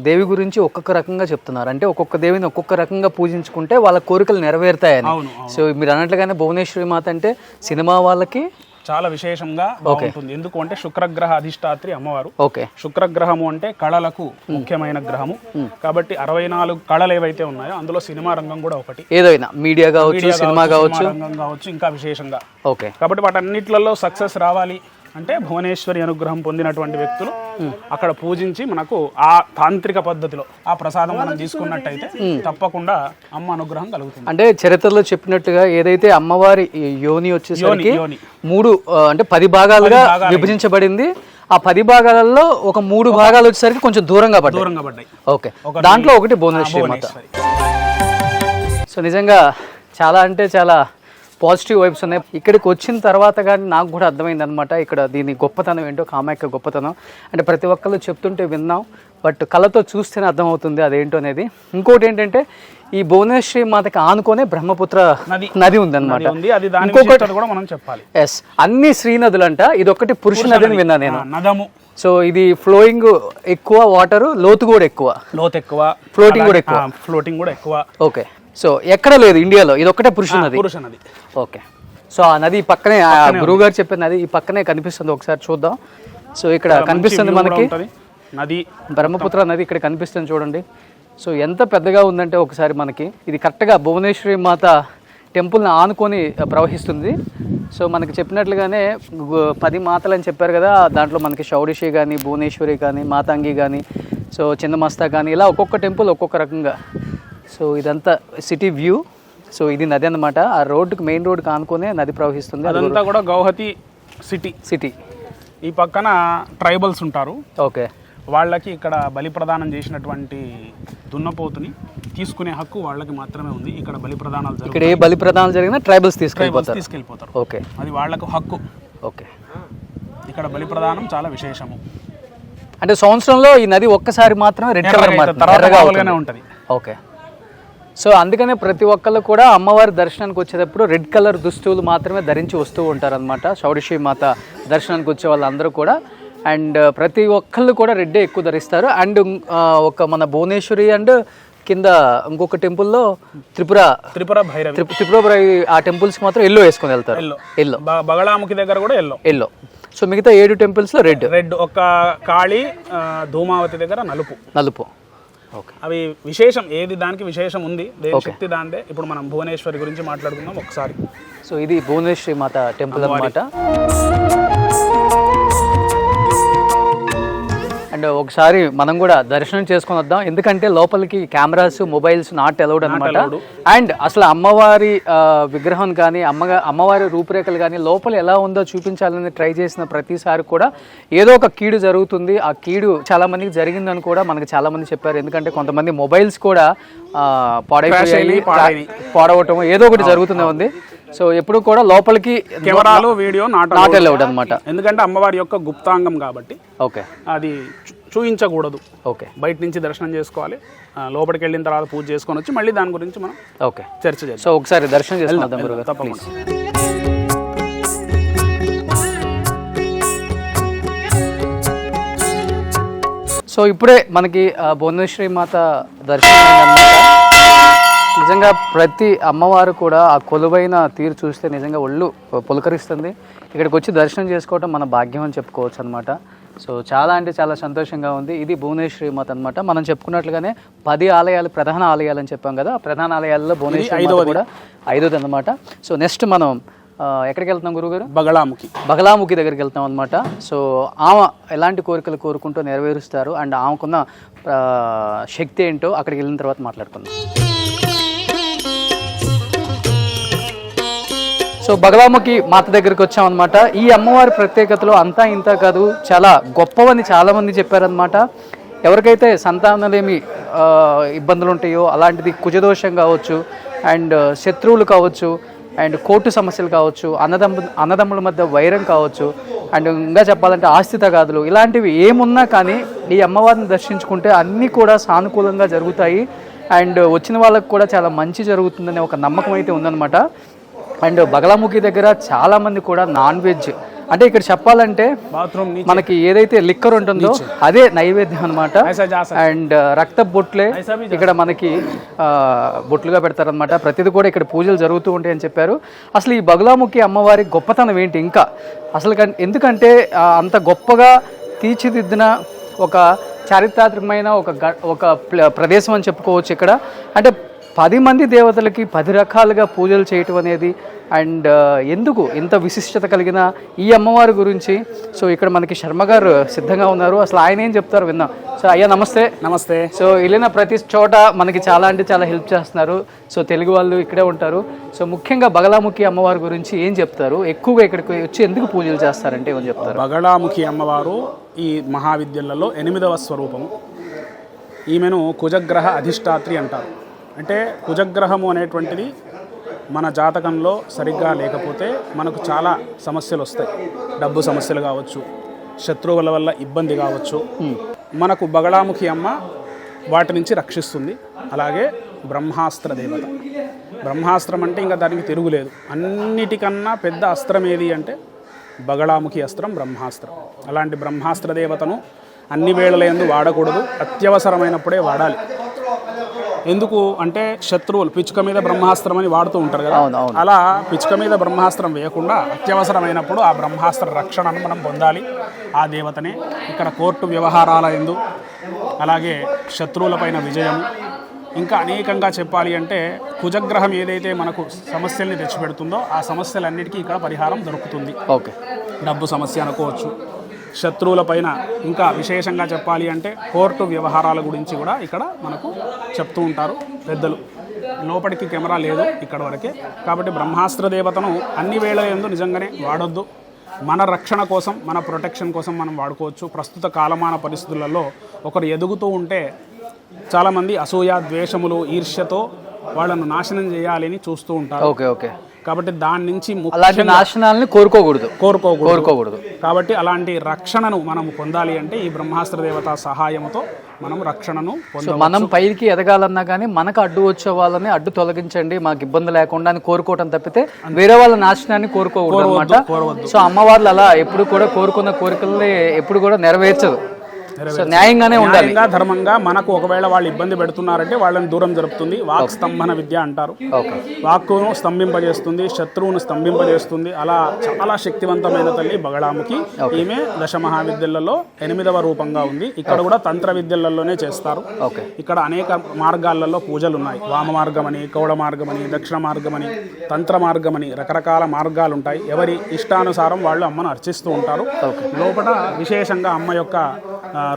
దేవి గురించి ఒక్కొక్క రకంగా చెప్తున్నారు. అంటే ఒక్కొక్క దేవిని ఒక్కొక్క రకంగా పూజించుకుంటే వాళ్ళ కోరికలు నెరవేరుతాయని. సో మీరు అన్నట్లుగానే భువనేశ్వరి మాత అంటే సినిమా వాళ్ళకి చాలా విశేషంగా ఉంటుంది. ఎందుకు అంటే శుక్రగ్రహ అధిష్టాత్రి అమ్మవారు. ఓకే. శుక్రగ్రహము అంటే కళలకు ముఖ్యమైన గ్రహము కాబట్టి 64 కళలు ఏవైతే ఉన్నాయో అందులో సినిమా రంగం కూడా ఒకటి. ఏదైనా మీడియా కావచ్చు, సినిమా కావచ్చు, ఇంకా విశేషంగా. ఓకే. కాబట్టి వాటన్నిటిలలో సక్సెస్ రావాలి అంటే భువనేశ్వరి అనుగ్రహం పొందినటువంటి వ్యక్తులు అక్కడ పూజించి మనకు ఆ తాంత్రిక పద్ధతిలో ఆ ప్రసాదం మనం తీసుకున్నట్టయితే తప్పకుండా అమ్మ అనుగ్రహం కలుగుతుంది. అంటే చరిత్రలో చెప్పినట్టుగా ఏదైతే అమ్మవారి యోని వచ్చేసరికి 3 అంటే 10 భాగాలుగా విభజించబడింది. ఆ 10 భాగాలలో ఒక 3 భాగాలు వచ్చేసరికి కొంచెం దూరంగా పడ్డాయి. ఓకే. దాంట్లో ఒకటి భువనేశ్వరి మాత. సో నిజంగా చాలా పాజిటివ్ వైబ్స్ ఉన్నాయి. ఇక్కడికి వచ్చిన తర్వాత కానీ నాకు కూడా అర్థమైంది అనమాట ఇక్కడ దీని గొప్పతనం ఏంటో, కామాఖ్య గొప్పతనం. అంటే ప్రతి ఒక్కళ్ళు చెప్తుంటే విన్నాం, బట్ కళ్ళతో చూస్తేనే అర్థమవుతుంది అదేంటో అనేది. ఇంకోటి ఏంటంటే ఈ భువనేశ్వరి మాతకి ఆనుకొనే బ్రహ్మపుత్ర నది ఉందన్నమాట. ఎస్, అన్ని శ్రీ నదులంట, ఇది ఒకటి పురుష నది అని విన్నా నేను. సో ఇది ఫ్లోయింగ్ ఎక్కువ, వాటర్ లోతు కూడా ఎక్కువ, ఫ్లోటింగ్ కూడా ఎక్కువ. ఓకే. సో ఎక్కడ లేదు ఇండియాలో, ఇది ఒకటే పురుష నది. ఓకే. సో ఆ నది పక్కనే, గురువు గారు చెప్పిన నది ఈ పక్కనే కనిపిస్తుంది. ఒకసారి చూద్దాం. సో ఇక్కడ కనిపిస్తుంది మనకి నది, బ్రహ్మపుత్ర నది ఇక్కడ కనిపిస్తుంది చూడండి. సో ఎంత పెద్దగా ఉందంటే ఒకసారి మనకి ఇది కరెక్ట్గా భువనేశ్వరి మాత టెంపుల్ని ఆనుకొని ప్రవహిస్తుంది. సో మనకి చెప్పినట్లుగానే 10 మాతలు అని చెప్పారు కదా, దాంట్లో మనకి షౌడిషి కానీ, భువనేశ్వరి కానీ, మాతాంగి కానీ, సో చిన్నమస్తా కానీ, ఇలా ఒక్కొక్క టెంపుల్ ఒక్కొక్క రకంగా. సో ఇదంతా సిటీ వ్యూ. సో ఇది నది అన్నమాట. ఆ రోడ్డుకి, మెయిన్ రోడ్డుకి ఆనుకునే నది ప్రవహిస్తుంది. అదంతా కూడా గౌహతి సిటీ. ఈ పక్కన ట్రైబల్స్ ఉంటారు. ఓకే. వాళ్ళకి ఇక్కడ బలి ప్రదానం చేసినటువంటి దున్నపోతుని తీసుకునే హక్కు వాళ్ళకి మాత్రమే ఉంది. ఇక్కడ బలి ప్రదానాలు ఇక్కడ ఏ బలి ప్రదానాలు జరిగినా ట్రైబల్స్ తీసుకెళ్ళిపోతారు. ఓకే. అది వాళ్ళకు హక్కు. ఓకే. ఇక్కడ బలి ప్రదానం చాలా విశేషము. అంటే సంవత్సరంలో ఈ నది ఒక్కసారి మాత్రమే రెడ్ కలర్ ఉంటుంది. ఓకే. సో అందుకనే ప్రతి ఒక్కళ్ళు కూడా అమ్మవారి దర్శనానికి వచ్చేటప్పుడు రెడ్ కలర్ దుస్తువులు మాత్రమే ధరించి వస్తూ ఉంటారనమాట. షౌడిషి మాత దర్శనానికి వచ్చే వాళ్ళందరూ కూడా. అండ్ ప్రతి ఒక్కళ్ళు కూడా రెడ్డే ఎక్కువ ధరిస్తారు. అండ్ ఒక మన భువనేశ్వరి అండ్ కింద ఇంకొక టెంపుల్లో త్రిపుర భైరవి ఆ టెంపుల్స్కి మాత్రం ఎల్లో వేసుకొని వెళ్తారు. ఎల్లో. బగళాముఖి దగ్గర కూడా ఎల్లో. సో మిగతా 7 టెంపుల్స్లో రెడ్. ఒక కాళీ, ధూమావతి దగ్గర నలుపు. ఓకే. అవి విశేషం, ఏది దానికి విశేషం ఉంది, దేని శక్తి దాందే. ఇప్పుడు మనం భువనేశ్వరి గురించి మాట్లాడుకుందాం ఒకసారి. సో ఇది భువనేశ్వరి మాత టెంపుల్ అన్నమాట. అండ్ ఒకసారి మనం కూడా దర్శనం చేసుకొని వద్దాం, ఎందుకంటే లోపలికి కెమెరాస్, మొబైల్స్ నాట్ అలౌడ్ అనమాట. అండ్ అసలు అమ్మవారి విగ్రహం కానీ, అమ్మవారి రూపురేఖలు కానీ లోపల ఎలా ఉందో చూపించాలని ట్రై చేసిన ప్రతిసారి కూడా ఏదో ఒక కీడు జరుగుతుంది. ఆ కీడు చాలా మందికి జరిగిందని కూడా మనకు చాలా మంది చెప్పారు. ఎందుకంటే కొంతమంది మొబైల్స్ కూడా పాడవటం ఏదో ఒకటి జరుగుతూనే ఉంది. సో ఎప్పుడు కూడా లోపలికి కెమెరాలు, వీడియో నాట్ అలౌడ్ అనమాట. ఎందుకంటే అమ్మవారి యొక్క గుప్తాంగం కాబట్టి ఓకే, అది చూయించకూడదు. ఓకే, బయట నుంచి దర్శనం చేసుకోవాలి, లోపలికి వెళ్ళిన తర్వాత పూజ చేసుకొని వచ్చి మళ్ళీ దాని గురించి మనం ఓకే చర్చ చేద్దాం. సో ఒకసారి దర్శనం చేసుకుందాం. తప్పకుండా. సో ఇప్పుడే మనకి భువనేశ్వరి మాత దర్శనం అయిందన్నమాట. నిజంగా ప్రతి అమ్మవారు కూడా ఆ కొలువైన తీరు చూస్తే నిజంగా ఒళ్ళు పులకరిస్తుంది. ఇక్కడికి వచ్చి దర్శనం చేసుకోవటం మన భాగ్యం అని చెప్పుకోవచ్చు అనమాట. సో చాలా అంటే చాలా సంతోషంగా ఉంది. ఇది భువనేశ్వరి మాత అనమాట. మనం చెప్పుకున్నట్లుగానే 10 ఆలయాలు ప్రధాన ఆలయాలు అని చెప్పాం కదా. ఆ ప్రధాన ఆలయాల్లో భువనేశ్వరి మాత కూడా 5ది అనమాట. సో నెక్స్ట్ మనం ఎక్కడికి వెళ్తున్నాం గురుగారు? బగలాముఖి దగ్గరికి వెళ్తాం అనమాట. సో ఆమె ఎలాంటి కోరికలు కోరుకుంటూ నెరవేరుస్తారు అండ్ ఆమెకున్న శక్తి ఏంటో అక్కడికి వెళ్ళిన తర్వాత మాట్లాడుకుందాం. సో బగలాముఖి మాత దగ్గరికి వచ్చామన్నమాట. ఈ అమ్మవారి ప్రత్యేకతలో అంతా ఇంత కాదు, చాలా గొప్పవని చాలామంది చెప్పారనమాట. ఎవరికైతే సంతానలేమి ఇబ్బందులు ఉంటాయో అలాంటిది కుజదోషం కావచ్చు అండ్ శత్రువులు కావచ్చు అండ్ కోర్టు సమస్యలు కావచ్చు, అన్నదమ్ముల మధ్య వైరం కావచ్చు అండ్ ఇంకా చెప్పాలంటే ఆస్తి తగాదులు ఇలాంటివి ఏమున్నా కానీ ఈ అమ్మవారిని దర్శించుకుంటే అన్నీ కూడా సానుకూలంగా జరుగుతాయి అండ్ వచ్చిన వాళ్ళకు కూడా చాలా మంచి జరుగుతుందనే ఒక నమ్మకం అయితే ఉందన్నమాట. అండ్ బగలాముఖి దగ్గర చాలామంది కూడా నాన్ వెజ్ అంటే ఇక్కడ చెప్పాలంటే మనకి ఏదైతే లిక్కర్ ఉంటుందో అదే నైవేద్యం అనమాట. అండ్ రక్త బొట్లే ఇక్కడ మనకి బొట్లుగా పెడతారనమాట. ప్రతిదీ కూడా ఇక్కడ పూజలు జరుగుతూ ఉంటాయి అని చెప్పారు. అసలు ఈ బగలాముఖి అమ్మవారి గొప్పతనం ఏంటి ఇంకా అసలు ఎందుకంటే అంత గొప్పగా తీర్చిదిద్దిన ఒక చారిత్రాత్మకమైన ఒక ప్రదేశం అని చెప్పుకోవచ్చు. ఇక్కడ అంటే 10 మంది దేవతలకి 10 రకాలుగా పూజలు చేయటం అనేది అండ్ ఎందుకు ఇంత విశిష్టత కలిగిన ఈ అమ్మవారి గురించి సో ఇక్కడ మనకి శర్మ గారు సిద్ధంగా ఉన్నారు. అసలు ఆయన ఏం చెప్తారు విందాం. సో అయ్యా నమస్తే. నమస్తే. సో వెళ్ళిన ప్రతి చోట మనకి చాలా అంటే చాలా హెల్ప్ చేస్తున్నారు. సో తెలుగు వాళ్ళు ఇక్కడే ఉంటారు. సో ముఖ్యంగా బగలాముఖి అమ్మవారి గురించి ఏం చెప్తారు? ఎక్కువగా ఇక్కడికి వచ్చి ఎందుకు పూజలు చేస్తారంటే ఏమని చెప్తారు? బగలాముఖి అమ్మవారు ఈ మహావిద్యలలో 8వ స్వరూపము. ఈమెను కుజగ్రహ అధిష్టాత్రి అంటారు. అంటే కుజగ్రహము అనేటువంటిది మన జాతకంలో సరిగ్గా లేకపోతే మనకు చాలా సమస్యలు వస్తాయి. డబ్బు సమస్యలు కావచ్చు, శత్రువుల వల్ల ఇబ్బంది కావచ్చు. మనకు బగలాముఖి అమ్మ వాటి నుంచి రక్షిస్తుంది. అలాగే బ్రహ్మాస్త్ర దేవత. బ్రహ్మాస్త్రం అంటే ఇంకా దానికి తిరుగులేదు. అన్నిటికన్నా పెద్ద అస్త్రం ఏది అంటే బగలాముఖి అస్త్రం, బ్రహ్మాస్త్రం. అలాంటి బ్రహ్మాస్త్ర దేవతను అన్ని వేళలందు వాడకూడదు, అత్యవసరమైనప్పుడే వాడాలి. ఎందుకు అంటే శత్రువులు పిచ్చుక మీద బ్రహ్మాస్త్రం అని వాడుతూ ఉంటారు కదా, అలా పిచ్చుక మీద బ్రహ్మాస్త్రం వేయకుండా అత్యవసరమైనప్పుడు ఆ బ్రహ్మాస్త్ర రక్షణను మనం పొందాలి. ఆ దేవతనే ఇక్కడ కోర్టు వ్యవహారాల యందు, అలాగే శత్రువులపైన విజయము, ఇంకా అనేకంగా చెప్పాలి అంటే కుజగ్రహం ఏదైతే మనకు సమస్యల్ని తెచ్చిపెడుతుందో ఆ సమస్యలన్నిటికీ ఇక్కడ పరిహారం దొరుకుతుంది. ఓకే, డబ్బు సమస్య అనుకోవచ్చు, శత్రువుల పైన ఇంకా విశేషంగా చెప్పాలి అంటే కోర్టు వ్యవహారాల గురించి కూడా ఇక్కడ మనకు చెప్తూ ఉంటారు పెద్దలు. లోపలికి కెమెరా లేదు ఇక్కడ వరకే, కాబట్టి బ్రహ్మాస్త్ర దేవతను అన్ని వేళ యందు నిజంగానే వాడొద్దు. మన రక్షణ కోసం, మన ప్రొటెక్షన్ కోసం మనం వాడుకోవచ్చు. ప్రస్తుత కాలమాన పరిస్థితులలో ఒకరు ఎదుగుతూ ఉంటే చాలామంది అసూయ, ద్వేషములు, ఈర్ష్యతో వాళ్ళను నాశనం చేయాలని చూస్తూ ఉంటారు. ఓకే ఓకే, కాబట్టి దాని నుంచి నాశనాలని కోరుకోకూడదు. కాబట్టి అలాంటి రక్షణను మనం పొందాలి అంటే ఈ బ్రహ్మాస్త్ర దేవత సహాయంతో మనం రక్షణను పొందవచ్చు. మనం పైకి ఎదగాలన్నా కానీ మనకు అడ్డు వచ్చే వాళ్ళని అడ్డు తొలగించండి, మాకు ఇబ్బంది లేకుండా అని కోరుకోవటం తప్పితే వేరే వాళ్ళ నాశనాన్ని కోరుకోకూడదు అనమాట. సో అమ్మవార్లు అలా ఎప్పుడు కూడా కోరుకున్న కోరికల్ని ఎప్పుడు కూడా నెరవేర్చదు. న్యాయంగానే ఉండాలి, ధర్మంగా. మనకు ఒకవేళ వాళ్ళు ఇబ్బంది పెడుతున్నారంటే వాళ్ళని దూరం జరుపుతుంది. వాక్ స్తంభన విద్య అంటారు. వాక్కును స్తంభింపజేస్తుంది, శత్రువును స్తంభింపజేస్తుంది. అలా చాలా శక్తివంతమైన తల్లి బగలాముఖి. ఈమె దశమహావిద్యలలో 8వ రూపంగా ఉంది. ఇక్కడ కూడా తంత్ర విద్యలలోనే చేస్తారు. ఇక్కడ అనేక మార్గాలలో పూజలు ఉన్నాయి. వామ మార్గమని, కౌడ మార్గమని, దక్షిణ మార్గమని, తంత్ర మార్గమని రకరకాల మార్గాలు ఉంటాయి. ఎవరి ఇష్టానుసారం వాళ్ళు అమ్మను అర్చిస్తూ ఉంటారు. లోపల విశేషంగా అమ్మ యొక్క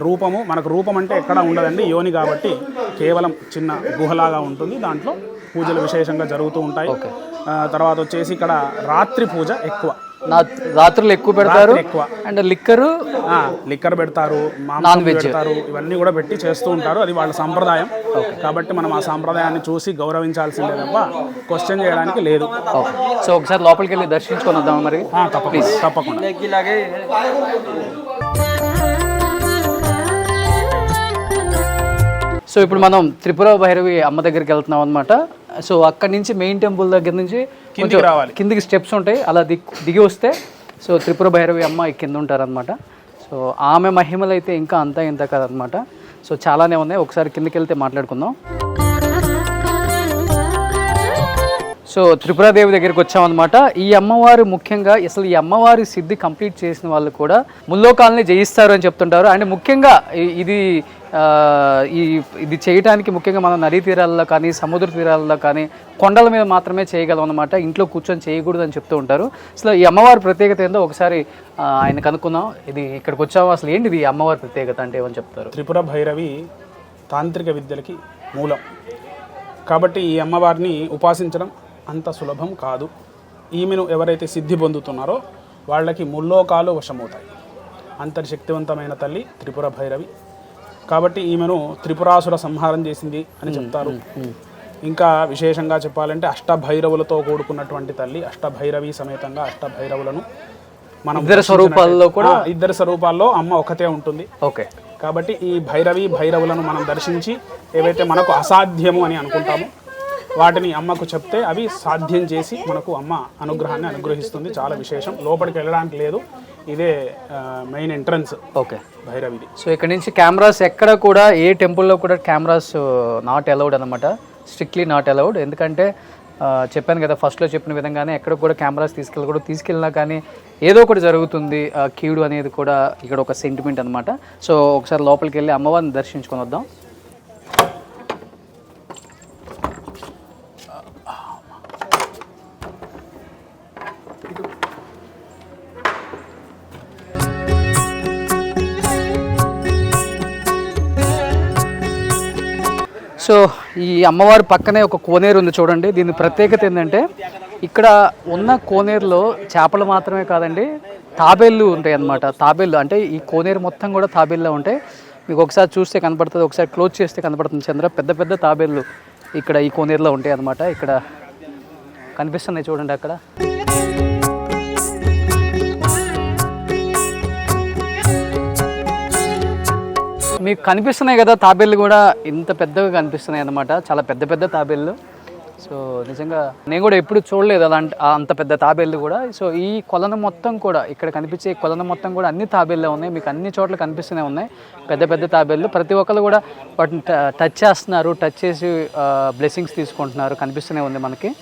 రూపము, మనకు రూపం అంటే ఎక్కడ ఉండదండి, యోని కాబట్టి కేవలం చిన్న గుహలాగా ఉంటుంది. దాంట్లో పూజలు విశేషంగా జరుగుతూ ఉంటాయి. తర్వాత వచ్చేసి ఇక్కడ రాత్రి పూజ ఎక్కువ, రాత్రులు ఎక్కువ పెడతారు. అండ్ లిక్కర్ పెడతారు, మాంసం పెడతారు, ఇవన్నీ కూడా పెట్టి చేస్తూ ఉంటారు. అది వాళ్ళ సంప్రదాయం. కాబట్టి మనం ఆ సంప్రదాయాన్ని చూసి గౌరవించాల్సిందే తప్ప క్వశ్చన్ చేయడానికి లేదు. సో ఒకసారి లోపలికి వెళ్ళి దర్శించుకొని వద్దాం మరి. తప్పకుండా. సో ఇప్పుడు మనం త్రిపుర భైరవి అమ్మ దగ్గరికి వెళ్తున్నాం అనమాట. సో అక్కడి నుంచి మెయిన్ టెంపుల్ దగ్గర నుంచి కిందికి స్టెప్స్ ఉంటాయి, అలా దిగి వస్తే సో త్రిపుర భైరవి అమ్మ కింద ఉంటారనమాట. సో సో ఆమె మహిమలు అయితే ఇంకా అంతా ఇంత కదనమాట. సో చాలానే ఉన్నాయి, ఒకసారి కిందకి వెళ్తే మాట్లాడుకుందాం. సో త్రిపురాదేవి దగ్గరికి వచ్చామన్నమాట. ఈ అమ్మవారు ముఖ్యంగా అసలు ఈ అమ్మవారి సిద్ధి కంప్లీట్ చేసిన వాళ్ళు కూడా ముల్లోకాలని జయిస్తారు అని చెప్తుంటారు. అండ్ ముఖ్యంగా ఇది చేయడానికి ముఖ్యంగా మనం నదీ తీరాల్లో కానీ సముద్ర తీరాల్లో కానీ కొండల మీద మాత్రమే చేయగలం అనమాట. ఇంట్లో కూర్చొని చేయకూడదు అని చెప్తూ ఉంటారు. అసలు ఈ అమ్మవారి ప్రత్యేకత ఏందో ఒకసారి ఆయన కనుక్కుందాం. ఇది ఇక్కడికి వచ్చాము, అసలు ఏంటిది ఈ అమ్మవారి ప్రత్యేకత అంటే ఏమని చెప్తారు? త్రిపుర భైరవి తాంత్రిక విద్యలకి మూలం కాబట్టి ఈ అమ్మవారిని ఉపాసించడం అంత సులభం కాదు. ఈమెను ఎవరైతే సిద్ధి పొందుతున్నారో వాళ్ళకి ముల్లోకాలు వశమవుతాయి. అంతర్శక్తివంతమైన తల్లి త్రిపుర భైరవి కాబట్టి ఈమెను త్రిపురాసుర సంహారం చేసింది అని చెప్తారు. ఇంకా విశేషంగా చెప్పాలంటే అష్టభైరవులతో కూడుకున్నటువంటి తల్లి. అష్టభైరవి సమేతంగా అష్టభైరవులను మనం ఇద్దరు స్వరూపాల్లో అమ్మ ఒకతే ఉంటుంది. ఓకే, కాబట్టి ఈ భైరవులను మనం దర్శించి ఏవైతే మనకు అసాధ్యము అని అనుకుంటామో వాటిని అమ్మకు చెప్తే అవి సాధ్యం చేసి మనకు అమ్మ అనుగ్రహాన్ని అనుగ్రహిస్తుంది. చాలా విశేషం, లోపలికి వెళ్ళడానికి లేదు, ఇదే మెయిన్ ఎంట్రన్స్. ఓకే, భైరవిది. సో ఇక్కడ నుంచి కెమెరాస్ ఎక్కడ కూడా ఏ టెంపుల్లో కూడా కెమెరాస్ నాట్ అలౌడ్ అనమాట, స్ట్రిక్ట్లీ నాట్ అలౌడ్. ఎందుకంటే చెప్పాను కదా ఫస్ట్లో చెప్పిన విధంగానే ఎక్కడ కూడా కెమెరాస్ తీసుకెళ్ళినా కానీ ఏదో ఒకటి జరుగుతుంది, కీడు అనేది కూడా ఇక్కడ ఒక సెంటిమెంట్ అనమాట. సో ఒకసారి లోపలికి వెళ్ళి అమ్మవారిని దర్శించుకొని వద్దాం. సో ఈ అమ్మవారి పక్కనే ఒక కోనేరు ఉంది చూడండి. దీని ప్రత్యేకత ఏంటంటే ఇక్కడ ఉన్న కోనేరులో చేపలు మాత్రమే కాదండి, తాబేళ్ళు ఉంటాయి అన్నమాట. తాబేళ్ళు అంటే ఈ కోనేరు మొత్తం కూడా తాబేళ్ళే ఉంటాయి. మీకు ఒకసారి చూస్తే కనపడుతుంది, ఒకసారి క్లోజ్ చేస్తే కనపడుతుంది చంద్ర. పెద్ద పెద్ద తాబేళ్ళు ఇక్కడ ఈ కోనేరులో ఉంటాయి అన్నమాట. ఇక్కడ కనిపిస్తున్నాయి చూడండి అక్కడ. మీకు కనిపిస్తున్నాయి కదా తాబేళ్ళు కూడా, ఇంత పెద్దగా కనిపిస్తున్నాయి అన్నమాట. చాలా పెద్ద పెద్ద తాబేళ్ళు. సో నిజంగా నేను కూడా ఎప్పుడు చూడలేదు అలాంటి అంత పెద్ద తాబేళ్ళు కూడా. సో ఈ కొలను మొత్తం కూడా ఇక్కడ కనిపించే కొలను మొత్తం కూడా అన్ని తాబేళ్ళే ఉన్నాయి. మీకు అన్ని చోట్ల కనిపిస్తూనే ఉన్నాయి పెద్ద పెద్ద తాబేళ్ళు. ప్రతి ఒక్కరు కూడా వాటిని టచ్ చేస్తున్నారు, టచ్ చేసి బ్లెస్సింగ్స్ తీసుకుంటున్నారు, కనిపిస్తూనే ఉంది మనకి.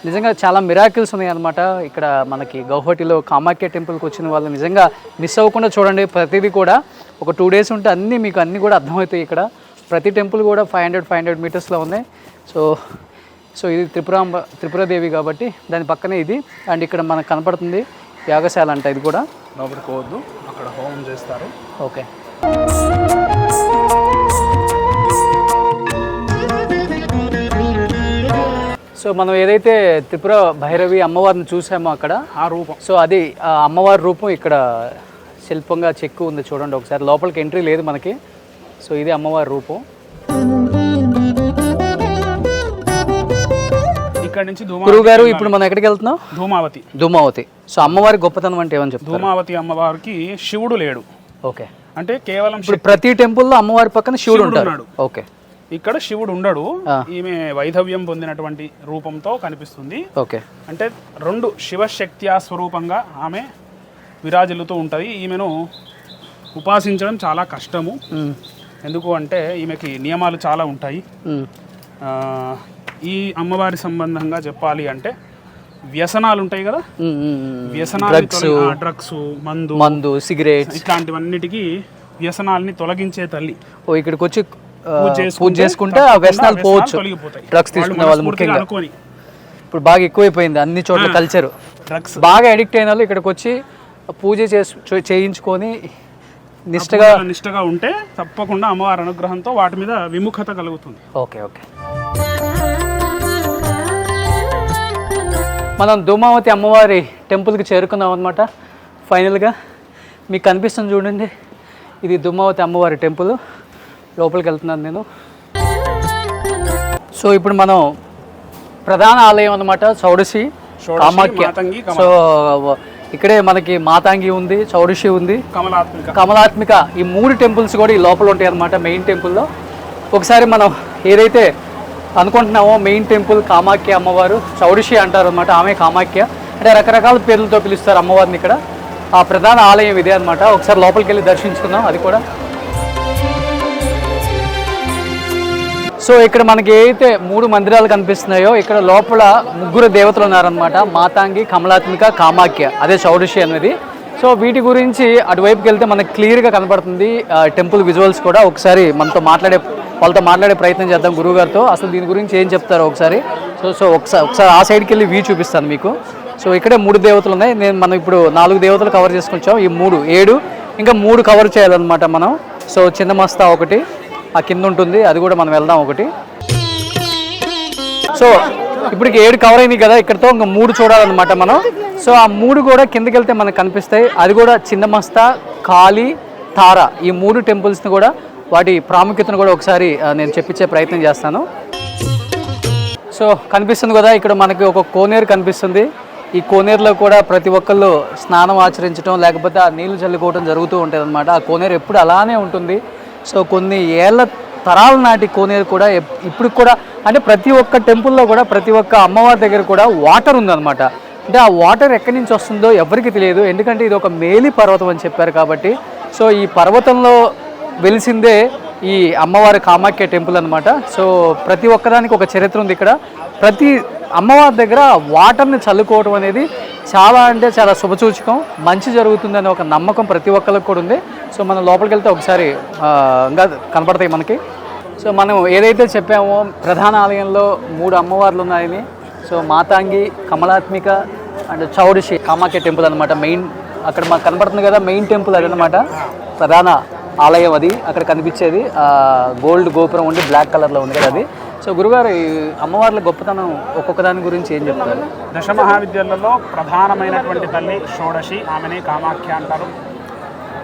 నిజంగా చాలా మిరాకిల్స్ ఉన్నాయి అనమాట. ఇక్కడ మనకి గౌహటిలో కామాఖ్య టెంపుల్కి వచ్చిన వాళ్ళు నిజంగా మిస్ అవ్వకుండా చూడండి. ప్రతిదీ కూడా ఒక 2 days ఉంటే మీకు అన్నీ కూడా అర్థమవుతాయి. ఇక్కడ ప్రతి టెంపుల్ కూడా 500 మీటర్స్లో ఉన్నాయి. సో ఇది త్రిపురాదేవి కాబట్టి దాని పక్కనే ఇది. అండ్ ఇక్కడ మనకు కనపడుతుంది యాగశాల అంట, ఇది కూడా లోపలికి పోవద్దు, అక్కడ హోమం చేస్తారు. ఓకే, సో మనం ఏదైతే త్రిపుర భైరవి అమ్మవారిని చూసామో అక్కడ ఆ రూపం, సో అది అమ్మవారి రూపం ఇక్కడ శిల్పంగా చెక్కు ఉంది చూడండి. ఒకసారి లోపలికి ఎంట్రీ లేదు మనకి. సో ఇది అమ్మవారి రూపం. ఇక్కడ నుంచి గురువు గారు ఇప్పుడు మనం ఎక్కడికి వెళ్తున్నాం? ధూమావతి. సో అమ్మవారి గొప్పతనం అంటే ఏమని చెప్తారు? ధూమావతి అమ్మవారికి శివుడు లేడు. ఓకే, అంటే కేవలం ప్రతి టెంపుల్లో అమ్మవారి పక్కన శివుడు ఉంటాడు. ఓకే, ఇక్కడ శివుడు ఉండడు. ఈమె వైధవ్యం పొందినటువంటి రూపంతో కనిపిస్తుంది. ఓకే, అంటే 2 శివశక్త్యా స్వరూపంగా ఆమె విరాజిల్లుతూ ఉంటుంది. ఈమెను ఉపాసించడం చాలా కష్టము. ఎందుకు అంటే ఈమెకి నియమాలు చాలా ఉంటాయి. ఈ అమ్మవారి సంబంధంగా చెప్పాలి అంటే వ్యసనాలు ఉంటాయి కదా, వ్యసనాలు, డ్రగ్స్, మందు, సిగరెట్స్, ఇట్లాంటివన్నిటికీ వ్యసనాలని తొలగించే తల్లి. ఇక్కడికి వచ్చి పూజ చేసుకుంటే ఆ వ్యసనాలు పోవచ్చు. డ్రగ్స్ తీసుకునే వాళ్ళు ముఖ్యంగా ఇప్పుడు బాగా ఎక్కువైపోయింది అన్ని చోట్ల కల్చర్. డ్రగ్స్ బాగా అడిక్ట్ అయిన వాళ్ళు ఇక్కడికి వచ్చి పూజ చేయించుకొని నిష్టగా ఉంటే తప్పకుండా అమ్మవారి అనుగ్రహంతో వాటి మీద విముఖత కలుగుతుంది. ఓకే, మనం ధూమావతి అమ్మవారి టెంపుల్కి చేరుకున్నాం అనమాట. ఫైనల్గా మీకు కనిపిస్తుంది చూడండి, ఇది ధూమావతి అమ్మవారి టెంపుల్. లోపలికి వెళ్తున్నాను నేను. సో ఇప్పుడు మనం ప్రధాన ఆలయం అనమాట, చౌడసి కామాఖ్య. సో ఇక్కడే మనకి మాతాంగి ఉంది, చౌడసి ఉంది, కమలాత్మిక. ఈ 3 టెంపుల్స్ కూడా ఈ లోపల ఉంటాయి అనమాట మెయిన్ టెంపుల్లో. ఒకసారి మనం ఏదైతే అనుకుంటున్నామో మెయిన్ టెంపుల్ కామాఖ్య అమ్మవారు, చౌడసి అంటారు అనమాట, ఆమె కామాఖ్య. అంటే రకరకాల పేర్లతో పిలుస్తారు అమ్మవారిని ఇక్కడ. ఆ ప్రధాన ఆలయం ఇదే అనమాట. ఒకసారి లోపలికి వెళ్ళి దర్శించుకుందాం అది కూడా. సో ఇక్కడ మనకి ఏదైతే 3 మందిరాలు కనిపిస్తున్నాయో ఇక్కడ లోపల 3 దేవతలు ఉన్నారనమాట. మాతాంగి, కమలాత్మిక, కామాఖ్య, అదే షోడశి అనేది. సో వీటి గురించి అటువైపుకి వెళ్తే మనకు క్లియర్గా కనపడుతుంది టెంపుల్ విజువల్స్ కూడా. ఒకసారి వాళ్ళతో మాట్లాడే ప్రయత్నం చేద్దాం గురువుగారితో. అసలు దీని గురించి ఏం చెప్తారో ఒకసారి. సో ఒకసారి ఆ సైడ్కి వెళ్ళి వ్యూ చూపిస్తాను మీకు. సో ఇక్కడే 3 దేవతలు ఉన్నాయి. మనం ఇప్పుడు 4 దేవతలు కవర్ చేసుకొచ్చాం. ఈ 3 7 ఇంకా 3 కవర్ చేయాలన్నమాట మనం. సో చిన్న మస్తా ఒకటి ఆ కింద ఉంటుంది, అది కూడా మనం వెళ్దాం ఒకటి. సో ఇప్పటికి 7 కవర్ అయినాయి కదా, ఇక్కడతో ఇంకా 3 చూడాలన్నమాట మనం. సో ఆ 3 కూడా కిందకి వెళ్తే మనకు కనిపిస్తాయి. అది కూడా చిన్న మస్తా, కాళీ, తార, ఈ 3 టెంపుల్స్ని కూడా వాటి ప్రాముఖ్యతను కూడా ఒకసారి నేను చెప్పించే ప్రయత్నం చేస్తాను. సో కనిపిస్తుంది కదా, ఇక్కడ మనకి ఒక కోనేరు కనిపిస్తుంది. ఈ కోనేరులో కూడా ప్రతి ఒక్కళ్ళు స్నానం ఆచరించడం లేకపోతే ఆ నీళ్లు చల్లుకోవడం జరుగుతూ ఉంటుంది అనమాట. ఆ కోనేరు ఎప్పుడు అలానే ఉంటుంది. సో కొన్ని ఏళ్ళ తరాల నాటి కోనేరు కూడా ఇప్పుడు కూడా, అంటే ప్రతి ఒక్క టెంపుల్లో కూడా ప్రతి ఒక్క అమ్మవారి దగ్గర కూడా వాటర్ ఉందన్నమాట. అంటే ఆ వాటర్ ఎక్కడి నుంచి వస్తుందో ఎవరికి తెలియదు, ఎందుకంటే ఇది ఒక మేలి పర్వతం అని చెప్పారు కాబట్టి. సో ఈ పర్వతంలో వెలిసిందే ఈ అమ్మవారి కామాఖ్య టెంపుల్ అనమాట. సో ప్రతి ఒక్కదానికి ఒక చరిత్ర ఉంది ఇక్కడ. ప్రతి అమ్మవారి దగ్గర వాటర్ని చల్లుకోవడం అనేది చాలా అంటే చాలా శుభసూచకం, మంచి జరుగుతుందనే ఒక నమ్మకం ప్రతి ఒక్కరికి కూడా ఉంది. సో మనం లోపలికి వెళ్తే ఒకసారి ఇంకా కనపడతాయి మనకి. సో మనం ఏదైతే చెప్పామో ప్రధాన ఆలయంలో 3 అమ్మవార్లు ఉన్నాయని. So Matangi, Kamalatmika and Shodashi Kamakhya temple అనమాట. మెయిన్ అక్కడ మాకు కనపడుతుంది కదా, మెయిన్ టెంపుల్ అదనమాట, ప్రధాన ఆలయం అది. అక్కడ కనిపించేది గోల్డ్ గోపురం ఉండి బ్లాక్ కలర్లో ఉంది కదా అది. సో గురుగారు, ఈ అమ్మవార్ల గొప్పతనం ఒక్కొక్క దాని గురించి ఏం చెప్తారు? దశమహావిద్యలలో ప్రధానమైనటువంటి తల్లి షోడశి, ఆమెనే కామాఖ్య అంటారు.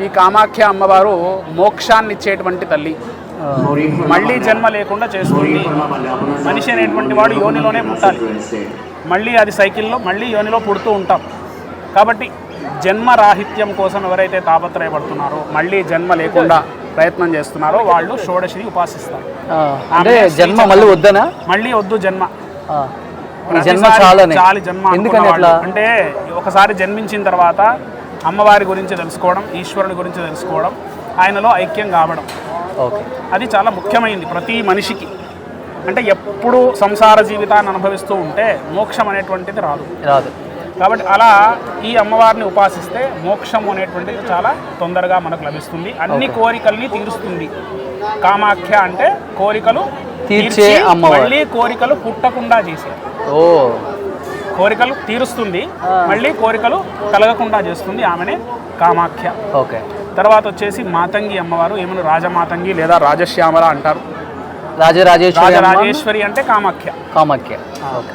ఈ కామాఖ్య అమ్మవారు మోక్షాన్ని ఇచ్చేటువంటి తల్లి, మళ్ళీ జన్మ లేకుండా చేస్తుంది. మనిషి అనేటువంటి వాడు యోనిలోనే పుట్టాలి, మళ్ళీ అది సైకిల్లో మళ్ళీ యోనిలో పుడుతూ ఉంటాం. కాబట్టి జన్మరాహిత్యం కోసం ఎవరైతే తాపత్రయపడుతున్నారో, మళ్ళీ జన్మ లేకుండా ప్రయత్నం చేస్తున్నారో వాళ్ళు షోడశిని ఉపాసిస్తారు. అంటే జన్మ మళ్ళీ వద్దనా? మళ్ళీ వద్దు జన్మ, చాలు జన్మ. అంటే ఒకసారి జన్మించిన తర్వాత అమ్మవారి గురించి తెలుసుకోవడం, ఈశ్వరుని గురించి తెలుసుకోవడం, ఆయనలో ఐక్యం కావడం, అది చాలా ముఖ్యమైనది ప్రతి మనిషికి. అంటే ఎప్పుడు సంసార జీవితాన్ని అనుభవిస్తూ ఉంటే మోక్షం అనేటువంటిది రాదు. కాబట్టి అలా ఈ అమ్మవారిని ఉపాసిస్తే మోక్షం అనేటువంటిది చాలా తొందరగా మనకు లభిస్తుంది. అన్ని కోరికల్ని తీరుస్తుంది. కామాఖ్య అంటే కోరికలు తీర్చే అమ్మవారు, మళ్ళీ కోరికలు పుట్టకుండా చేసే, కోరికలు తీరుస్తుంది, మళ్ళీ కోరికలు కలగకుండా చేస్తుంది. ఆమెనే కామాఖ్య. తర్వాత వచ్చేసి మాతంగి అమ్మవారు, ఏమన్నా రాజమాతంగి లేదా రాజశ్యామల అంటారు. రాజరాజేశ్వరి అంటే కామాఖ్య.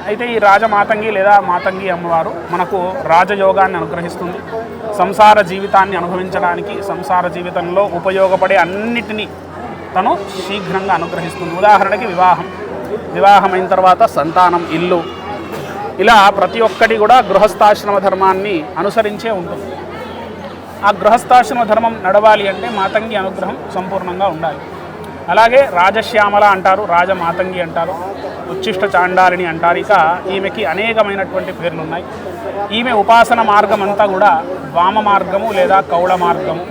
అయితే ఈ రాజమాతంగి లేదా మాతంగి అమ్మవారు మనకు రాజయోగాన్ని అనుగ్రహిస్తుంది. సంసార జీవితాన్ని అనుభవించడానికి, సంసార జీవితంలో ఉపయోగపడే అన్నిటినీ తను శీఘ్రంగా అనుగ్రహిస్తుంది. ఉదాహరణకి వివాహమైన తర్వాత సంతానం, ఇల్లు, ఇలా ప్రతి ఒక్కటి కూడా గృహస్థాశ్రమ ధర్మాన్ని అనుసరించే ఉంటుంది. ఆ గృహస్థాశ్రమ ధర్మం నడవాలి అంటే మాతంగి అనుగ్రహం సంపూర్ణంగా ఉండాలి. అలాగే రాజశ్యామల అంటారు, రాజమాతంగి అంటారు, ఉచ్ఛిష్ట చాండాలిని అంటారు. ఇక ఈమెకి అనేకమైనటువంటి పేర్లు ఉన్నాయి. ఈమె ఉపాసన మార్గం అంతా కూడా వామ మార్గము లేదా కౌళ మార్గము,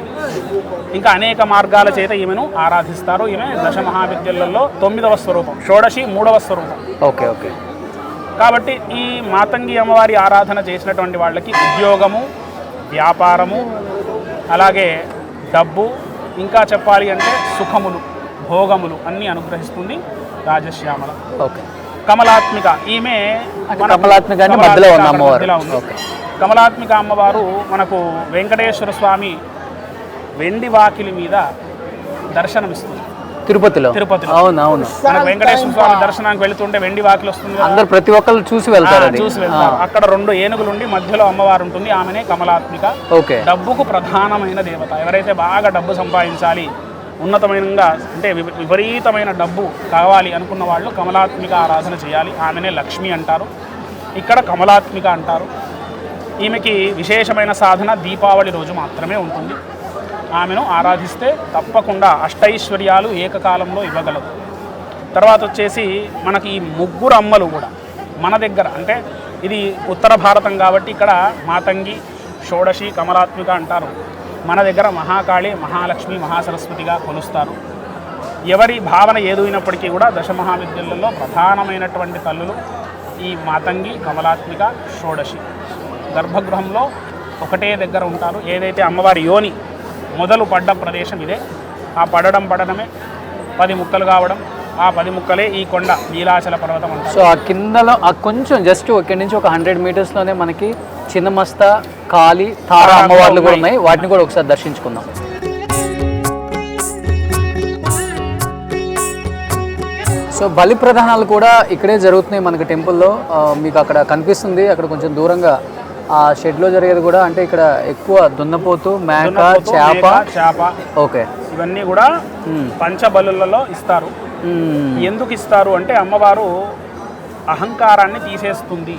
ఇంకా అనేక మార్గాల చేత ఈమెను ఆరాధిస్తారు. ఈమె దశమహావిద్యలలో 9వ స్వరూపం, షోడశి 3వ స్వరూపం. కాబట్టి ఈ మాతంగి అమ్మవారి ఆరాధన చేసినటువంటి వాళ్ళకి ఉద్యోగము, వ్యాపారము, అలాగే డబ్బు, ఇంకా చెప్పాలి అంటే సుఖములు, భోగములు అన్నీ అనుగ్రహిస్తుంది రాజశ్యామల. కమలాత్మిక, ఈమె కమలాత్మిక అమ్మవారు మనకు వెంకటేశ్వర స్వామి వెండి వాకిలి మీద దర్శనమిస్తుంది తిరుపతిలో. అవునవును, వెంకటేశ్వర స్వామి దర్శనానికి వెళుతుంటే వెండి వాకిలి వస్తుంది, అందరు ప్రతి ఒక్కరు చూసి వెళ్తారు. అక్కడ 2 ఏనుగులు ఉండి మధ్యలో అమ్మవారు ఉంటుంది, ఆమెనే కమలాత్మిక. డబ్బుకు ప్రధానమైన దేవత. ఎవరైతే బాగా డబ్బు సంపాదించాలి, ఉన్నతమైన అంటే విపరీతమైన డబ్బు కావాలి అనుకున్న వాళ్ళు కమలాత్మిక ఆరాధన చేయాలి. ఆమెనే లక్ష్మి అంటారు, ఇక్కడ కమలాత్మిక అంటారు. ఈమెకి విశేషమైన సాధన దీపావళి రోజు మాత్రమే ఉంటుంది. ఆమెను ఆరాధిస్తే తప్పకుండా అష్టైశ్వర్యాలు ఏకకాలంలో ఇవ్వగలదు. తర్వాత వచ్చేసి మనకి ఈ 3 అమ్మలు కూడా మన దగ్గర, అంటే ఇది ఉత్తర భారతం కాబట్టి ఇక్కడ మాతంగి, షోడశి కమలాత్మిక అంటారు. మన దగ్గర మహాకాళి, మహాలక్ష్మి, మహాసరస్వతిగా కొలుస్తారు. ఎవరి భావన ఏదైనప్పటికీ కూడా దశమహావిద్యలలో ప్రధానమైనటువంటి తల్లులు ఈ మాతంగి, కమలాత్మిక, షోడశి. గర్భగృహంలో ఒకటే దగ్గర ఉంటారు. ఏదైతే అమ్మవారి యోని మొదలు పడ్డ ప్రదేశం ఇదే. ఆ పడడమే 10 ముక్కలు కావడం, ఆ 10 ముక్కలే ఈ కొండ నీలాచల పర్వతం అంటారు. సో ఆ కిందలో ఆ కొంచెం జస్ట్ ఇక్కడి నుంచి ఒక 100 మీటర్స్లోనే మనకి చిన్నమస్త, కాళీ, తారా అమ్మవార్లు కూడా ఉన్నాయి. వాటిని కూడా ఒకసారి దర్శించుకుందాం. సో బలి ప్రధానాలు కూడా ఇక్కడే జరుగుతున్నాయి మనకి టెంపుల్లో. మీకు అక్కడ కనిపిస్తుంది, అక్కడ కొంచెం దూరంగా ఆ షెడ్లో జరిగేది కూడా. అంటే ఇక్కడ ఎక్కువ దున్నపోతు, మేక, చేప. ఓకే, ఇవన్నీ కూడా పంచబలులలో ఇస్తారు. ఎందుకు ఇస్తారు అంటే అమ్మవారు అహంకారాన్ని తీసేస్తుంది.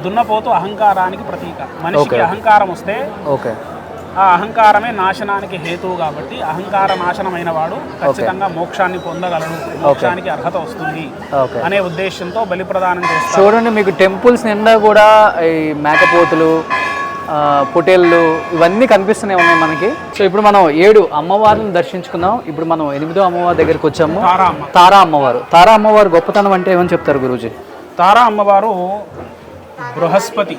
దున్నపోతు అహంకారానికి ప్రతీక. మనిషికి అహంకారం వస్తే ఆ అహంకారమే నాశనానికి హేతువు. కాబట్టి అహంకార నాశనమైన వాడు ఖచ్చితంగా మోక్షాన్ని పొందగలడు, మోక్షానికి అర్హత వస్తుంది అనే ఉద్దేశంతో బలి ప్రదానం చేస్తారు. చూడండి, మీకు టెంపుల్స్ నిండా కూడా ఈ మేకపోతులు, పొటేళ్ళు ఇవన్నీ కనిపిస్తూనే ఉన్నాయి మనకి. సో ఇప్పుడు మనం 7 అమ్మవారిని దర్శించుకున్నాం. ఇప్పుడు మనం 8వ అమ్మవారి దగ్గరికి వచ్చాము. తారా అమ్మవారు. తారా అమ్మవారు గొప్పతనం అంటే ఏమని చెప్తారు గురూజీ? తారా అమ్మవారు బృహస్పతి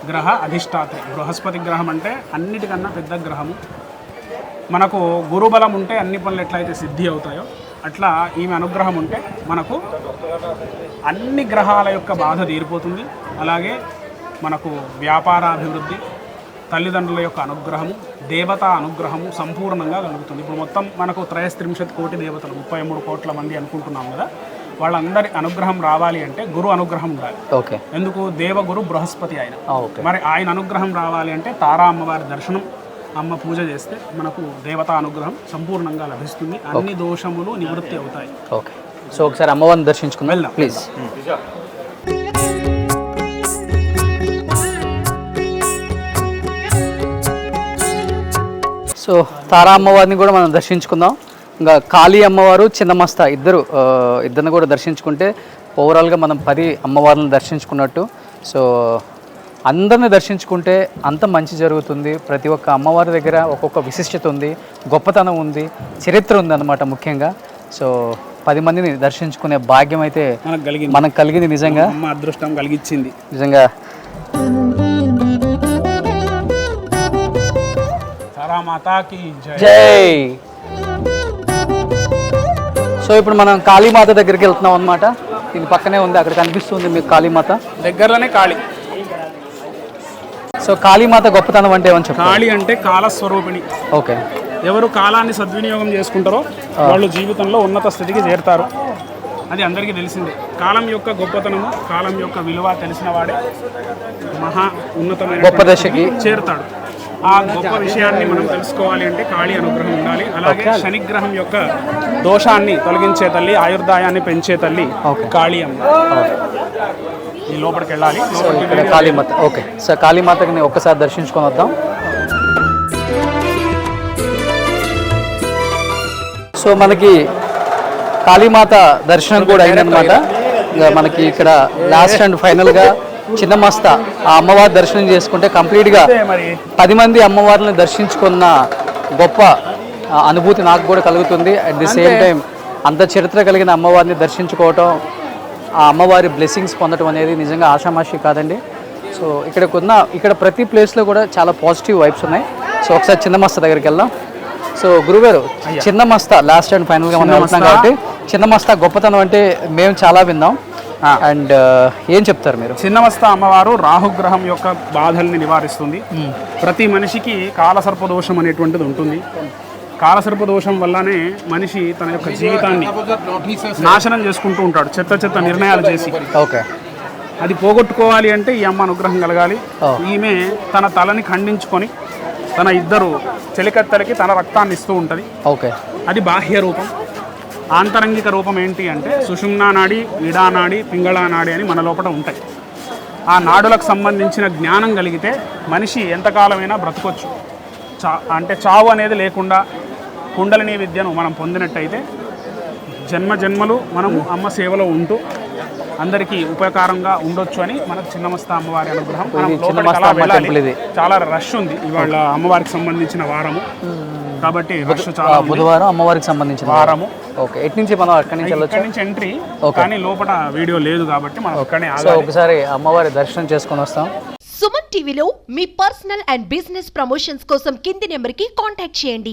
గ్రహ అధిష్టాత్రి. బృహస్పతి గ్రహం అంటే అన్నిటికన్నా పెద్ద గ్రహము. మనకు గురుబలం ఉంటే అన్ని పనులు ఎట్లయితే సిద్ధి అవుతాయో అట్లా ఈమె అనుగ్రహం ఉంటే మనకు అన్ని గ్రహాల యొక్క బాధ తీరిపోతుంది. అలాగే మనకు వ్యాపారాభివృద్ధి, తల్లిదండ్రుల యొక్క అనుగ్రహము, దేవతా అనుగ్రహము సంపూర్ణంగా కలుగుతుంది. ఇప్పుడు మొత్తం మనకు 33 కోటి దేవతలు, 33 కోట్ల మంది అనుకుంటున్నాం కదా. వాళ్ళందరి అనుగ్రహం రావాలి అంటే గురు అనుగ్రహం ఉండాలి. ఓకే. ఎందుకు? దేవగురు బృహస్పతి ఆయన. మరి ఆయన అనుగ్రహం రావాలి అంటే తారా అమ్మవారి దర్శనం, అమ్మ పూజ చేస్తే మనకు దేవతా అనుగ్రహం సంపూర్ణంగా లభిస్తుంది. అన్ని దోషములు నివృత్తి అవుతాయి. ఓకే. సో ఒకసారి అమ్మవారిని దర్శించుకుందాం వెళ్దాం ప్లీజ్. సో తారా అమ్మవారిని కూడా మనం దర్శించుకుందాం. ఇంకా కాళీ అమ్మవారు, చిన్నమస్త ఇద్దరిని కూడా దర్శించుకుంటే ఓవరాల్గా మనం 10 అమ్మవార్లను దర్శించుకున్నట్టు. సో అందరిని దర్శించుకుంటే అంత మంచి జరుగుతుంది. ప్రతి ఒక్క అమ్మవారి దగ్గర ఒక్కొక్క విశిష్టత ఉంది, గొప్పతనం ఉంది, చరిత్ర ఉంది అన్నమాట ముఖ్యంగా. సో 10 మందిని దర్శించుకునే భాగ్యం అయితే మనకు కలిగింది. నిజంగా అదృష్టం కలిగించింది నిజంగా. జై. సో ఇప్పుడు మనం కాళీమాత దగ్గరికి వెళ్తున్నాం అనమాట. దీని పక్కనే ఉంది, అక్కడ కనిపిస్తుంది మీకు కాళీమాత. దగ్గరలోనే కాళీ. సో కాళీమాత గొప్పతనం అంటే ఏమని చెప్పాలి? కాళీ అంటే కాలస్వరూపిణి. ఓకే. ఎవరు కాలాన్ని సద్వినియోగం చేసుకుంటారో వాళ్ళు జీవితంలో ఉన్నత స్థితికి చేరుతారు. అది అందరికీ తెలిసిందే. కాలం యొక్క గొప్పతనము, కాలం యొక్క విలువ తెలిసిన వాడే మహా ఉన్నతమైన గొప్ప దశకి చేరుతాడు. ఆ గొప్ప విషయాన్ని మనం తెలుసుకోవాలి అంటే కాళీ అనుగ్రహం ఉండాలి. అలాగే శనిగ్రహం యొక్క దోషాన్ని తొలగించే తల్లి, ఆయుర్దాయాన్ని పెంచే తల్లి కాళీ అమ్మ. ఈ లోపలికి వెళ్ళాలి. ఇక్కడ కాళీమాత. ఓకే. సో కాళీమాతకి ఒక్కసారి దర్శించుకొని వద్దాం. సో మనకి కాళీమాత దర్శనం కూడా అయిందనమాట. మనకి ఇక్కడ లాస్ట్ అండ్ ఫైనల్గా చిన్నమస్త ఆ అమ్మవారి దర్శనం చేసుకుంటే కంప్లీట్గా 10 మంది అమ్మవారిని దర్శించుకున్న గొప్ప అనుభూతి నాకు కూడా కలుగుతుంది. అట్ ది సేమ్ టైం అంత చరిత్ర కలిగిన అమ్మవారిని దర్శించుకోవటం, ఆ అమ్మవారి బ్లెస్సింగ్స్ పొందడం అనేది నిజంగా ఆషామాషి కాదండి. సో ఇక్కడ ప్రతి ప్లేస్లో కూడా చాలా పాజిటివ్ వైబ్స్ ఉన్నాయి. సో ఒకసారి చిన్నమస్త దగ్గరికి వెళ్దాం. సో గురుగారు, చిన్నమస్త లాస్ట్ అండ్ ఫైనల్గా మనం వెళ్తున్నాం కాబట్టి చిన్నమస్త గొప్పతనం అంటే మేము చాలా విన్నాం. అండ్ ఏం చెప్తారు మీరు? చిన్నమస్త అమ్మవారు రాహుగ్రహం యొక్క బాధల్ని నివారిస్తుంది. ప్రతి మనిషికి కాలసర్పదోషం అనేటువంటిది ఉంటుంది. కాలసర్పదోషం వల్లనే మనిషి తన యొక్క జీవితాన్ని నాశనం చేసుకుంటూ ఉంటాడు, చెత్త నిర్ణయాలు చేసి. ఓకే. అది పోగొట్టుకోవాలి అంటే ఈ అమ్మ అనుగ్రహం కలగాలి. ఈమె తన తలని ఖండించుకొని తన 2 చెలికత్తెలకి తన రక్తాన్ని ఇస్తూ ఉంటుంది. ఓకే. అది బాహ్య రూపం. ఆంతరంగిక రూపం ఏంటి అంటే సుషుమ్నా నాడి, ఇడానాడి, పింగళా నాడి అని మన లోపల ఉంటాయి. ఆ నాడులకు సంబంధించిన జ్ఞానం కలిగితే మనిషి ఎంతకాలమైనా బ్రతకొచ్చు. అంటే చావు అనేది లేకుండా కుండలిని విద్యను మనం పొందినట్టయితే జన్మలు మనము అమ్మ సేవలో ఉంటూ అందరికీ ఉపయోగకరంగా ఉండొచ్చు అని మనకు చిన్నమస్తా అమ్మవారి అనుగ్రహం. మనం ఇది లోపలికి చిన్నమస్తా అలా అమ్మ వెళ్ళాలి. టెంపుల్ ఇది. చాలా రష్ ఉంది ఇవాళ అమ్మవారికి సంబంధించిన వారము కాబట్టి రష్ చాలా ఉంది. బుధవారం అమ్మవారికి సంబంధించిన వారము. ఓకే, ఎటు నుంచి మనం అక్కడి నుంచి వెళ్ళొచ్చు? ఇక్కడ నుంచి ఎంట్రీ, కానీ లోపల వీడియో లేదు కాబట్టి మనం అక్కడనే సో ఆగాలి. ఒకసారి అమ్మవారి దర్శనం చేసుకొని వస్తాం. సుమన్ టీవీలో మీ పర్సనల్ అండ్ బిజినెస్ ప్రమోషన్స్ కోసం కింది నెంబర్కి కాంటాక్ట్ చేయండి.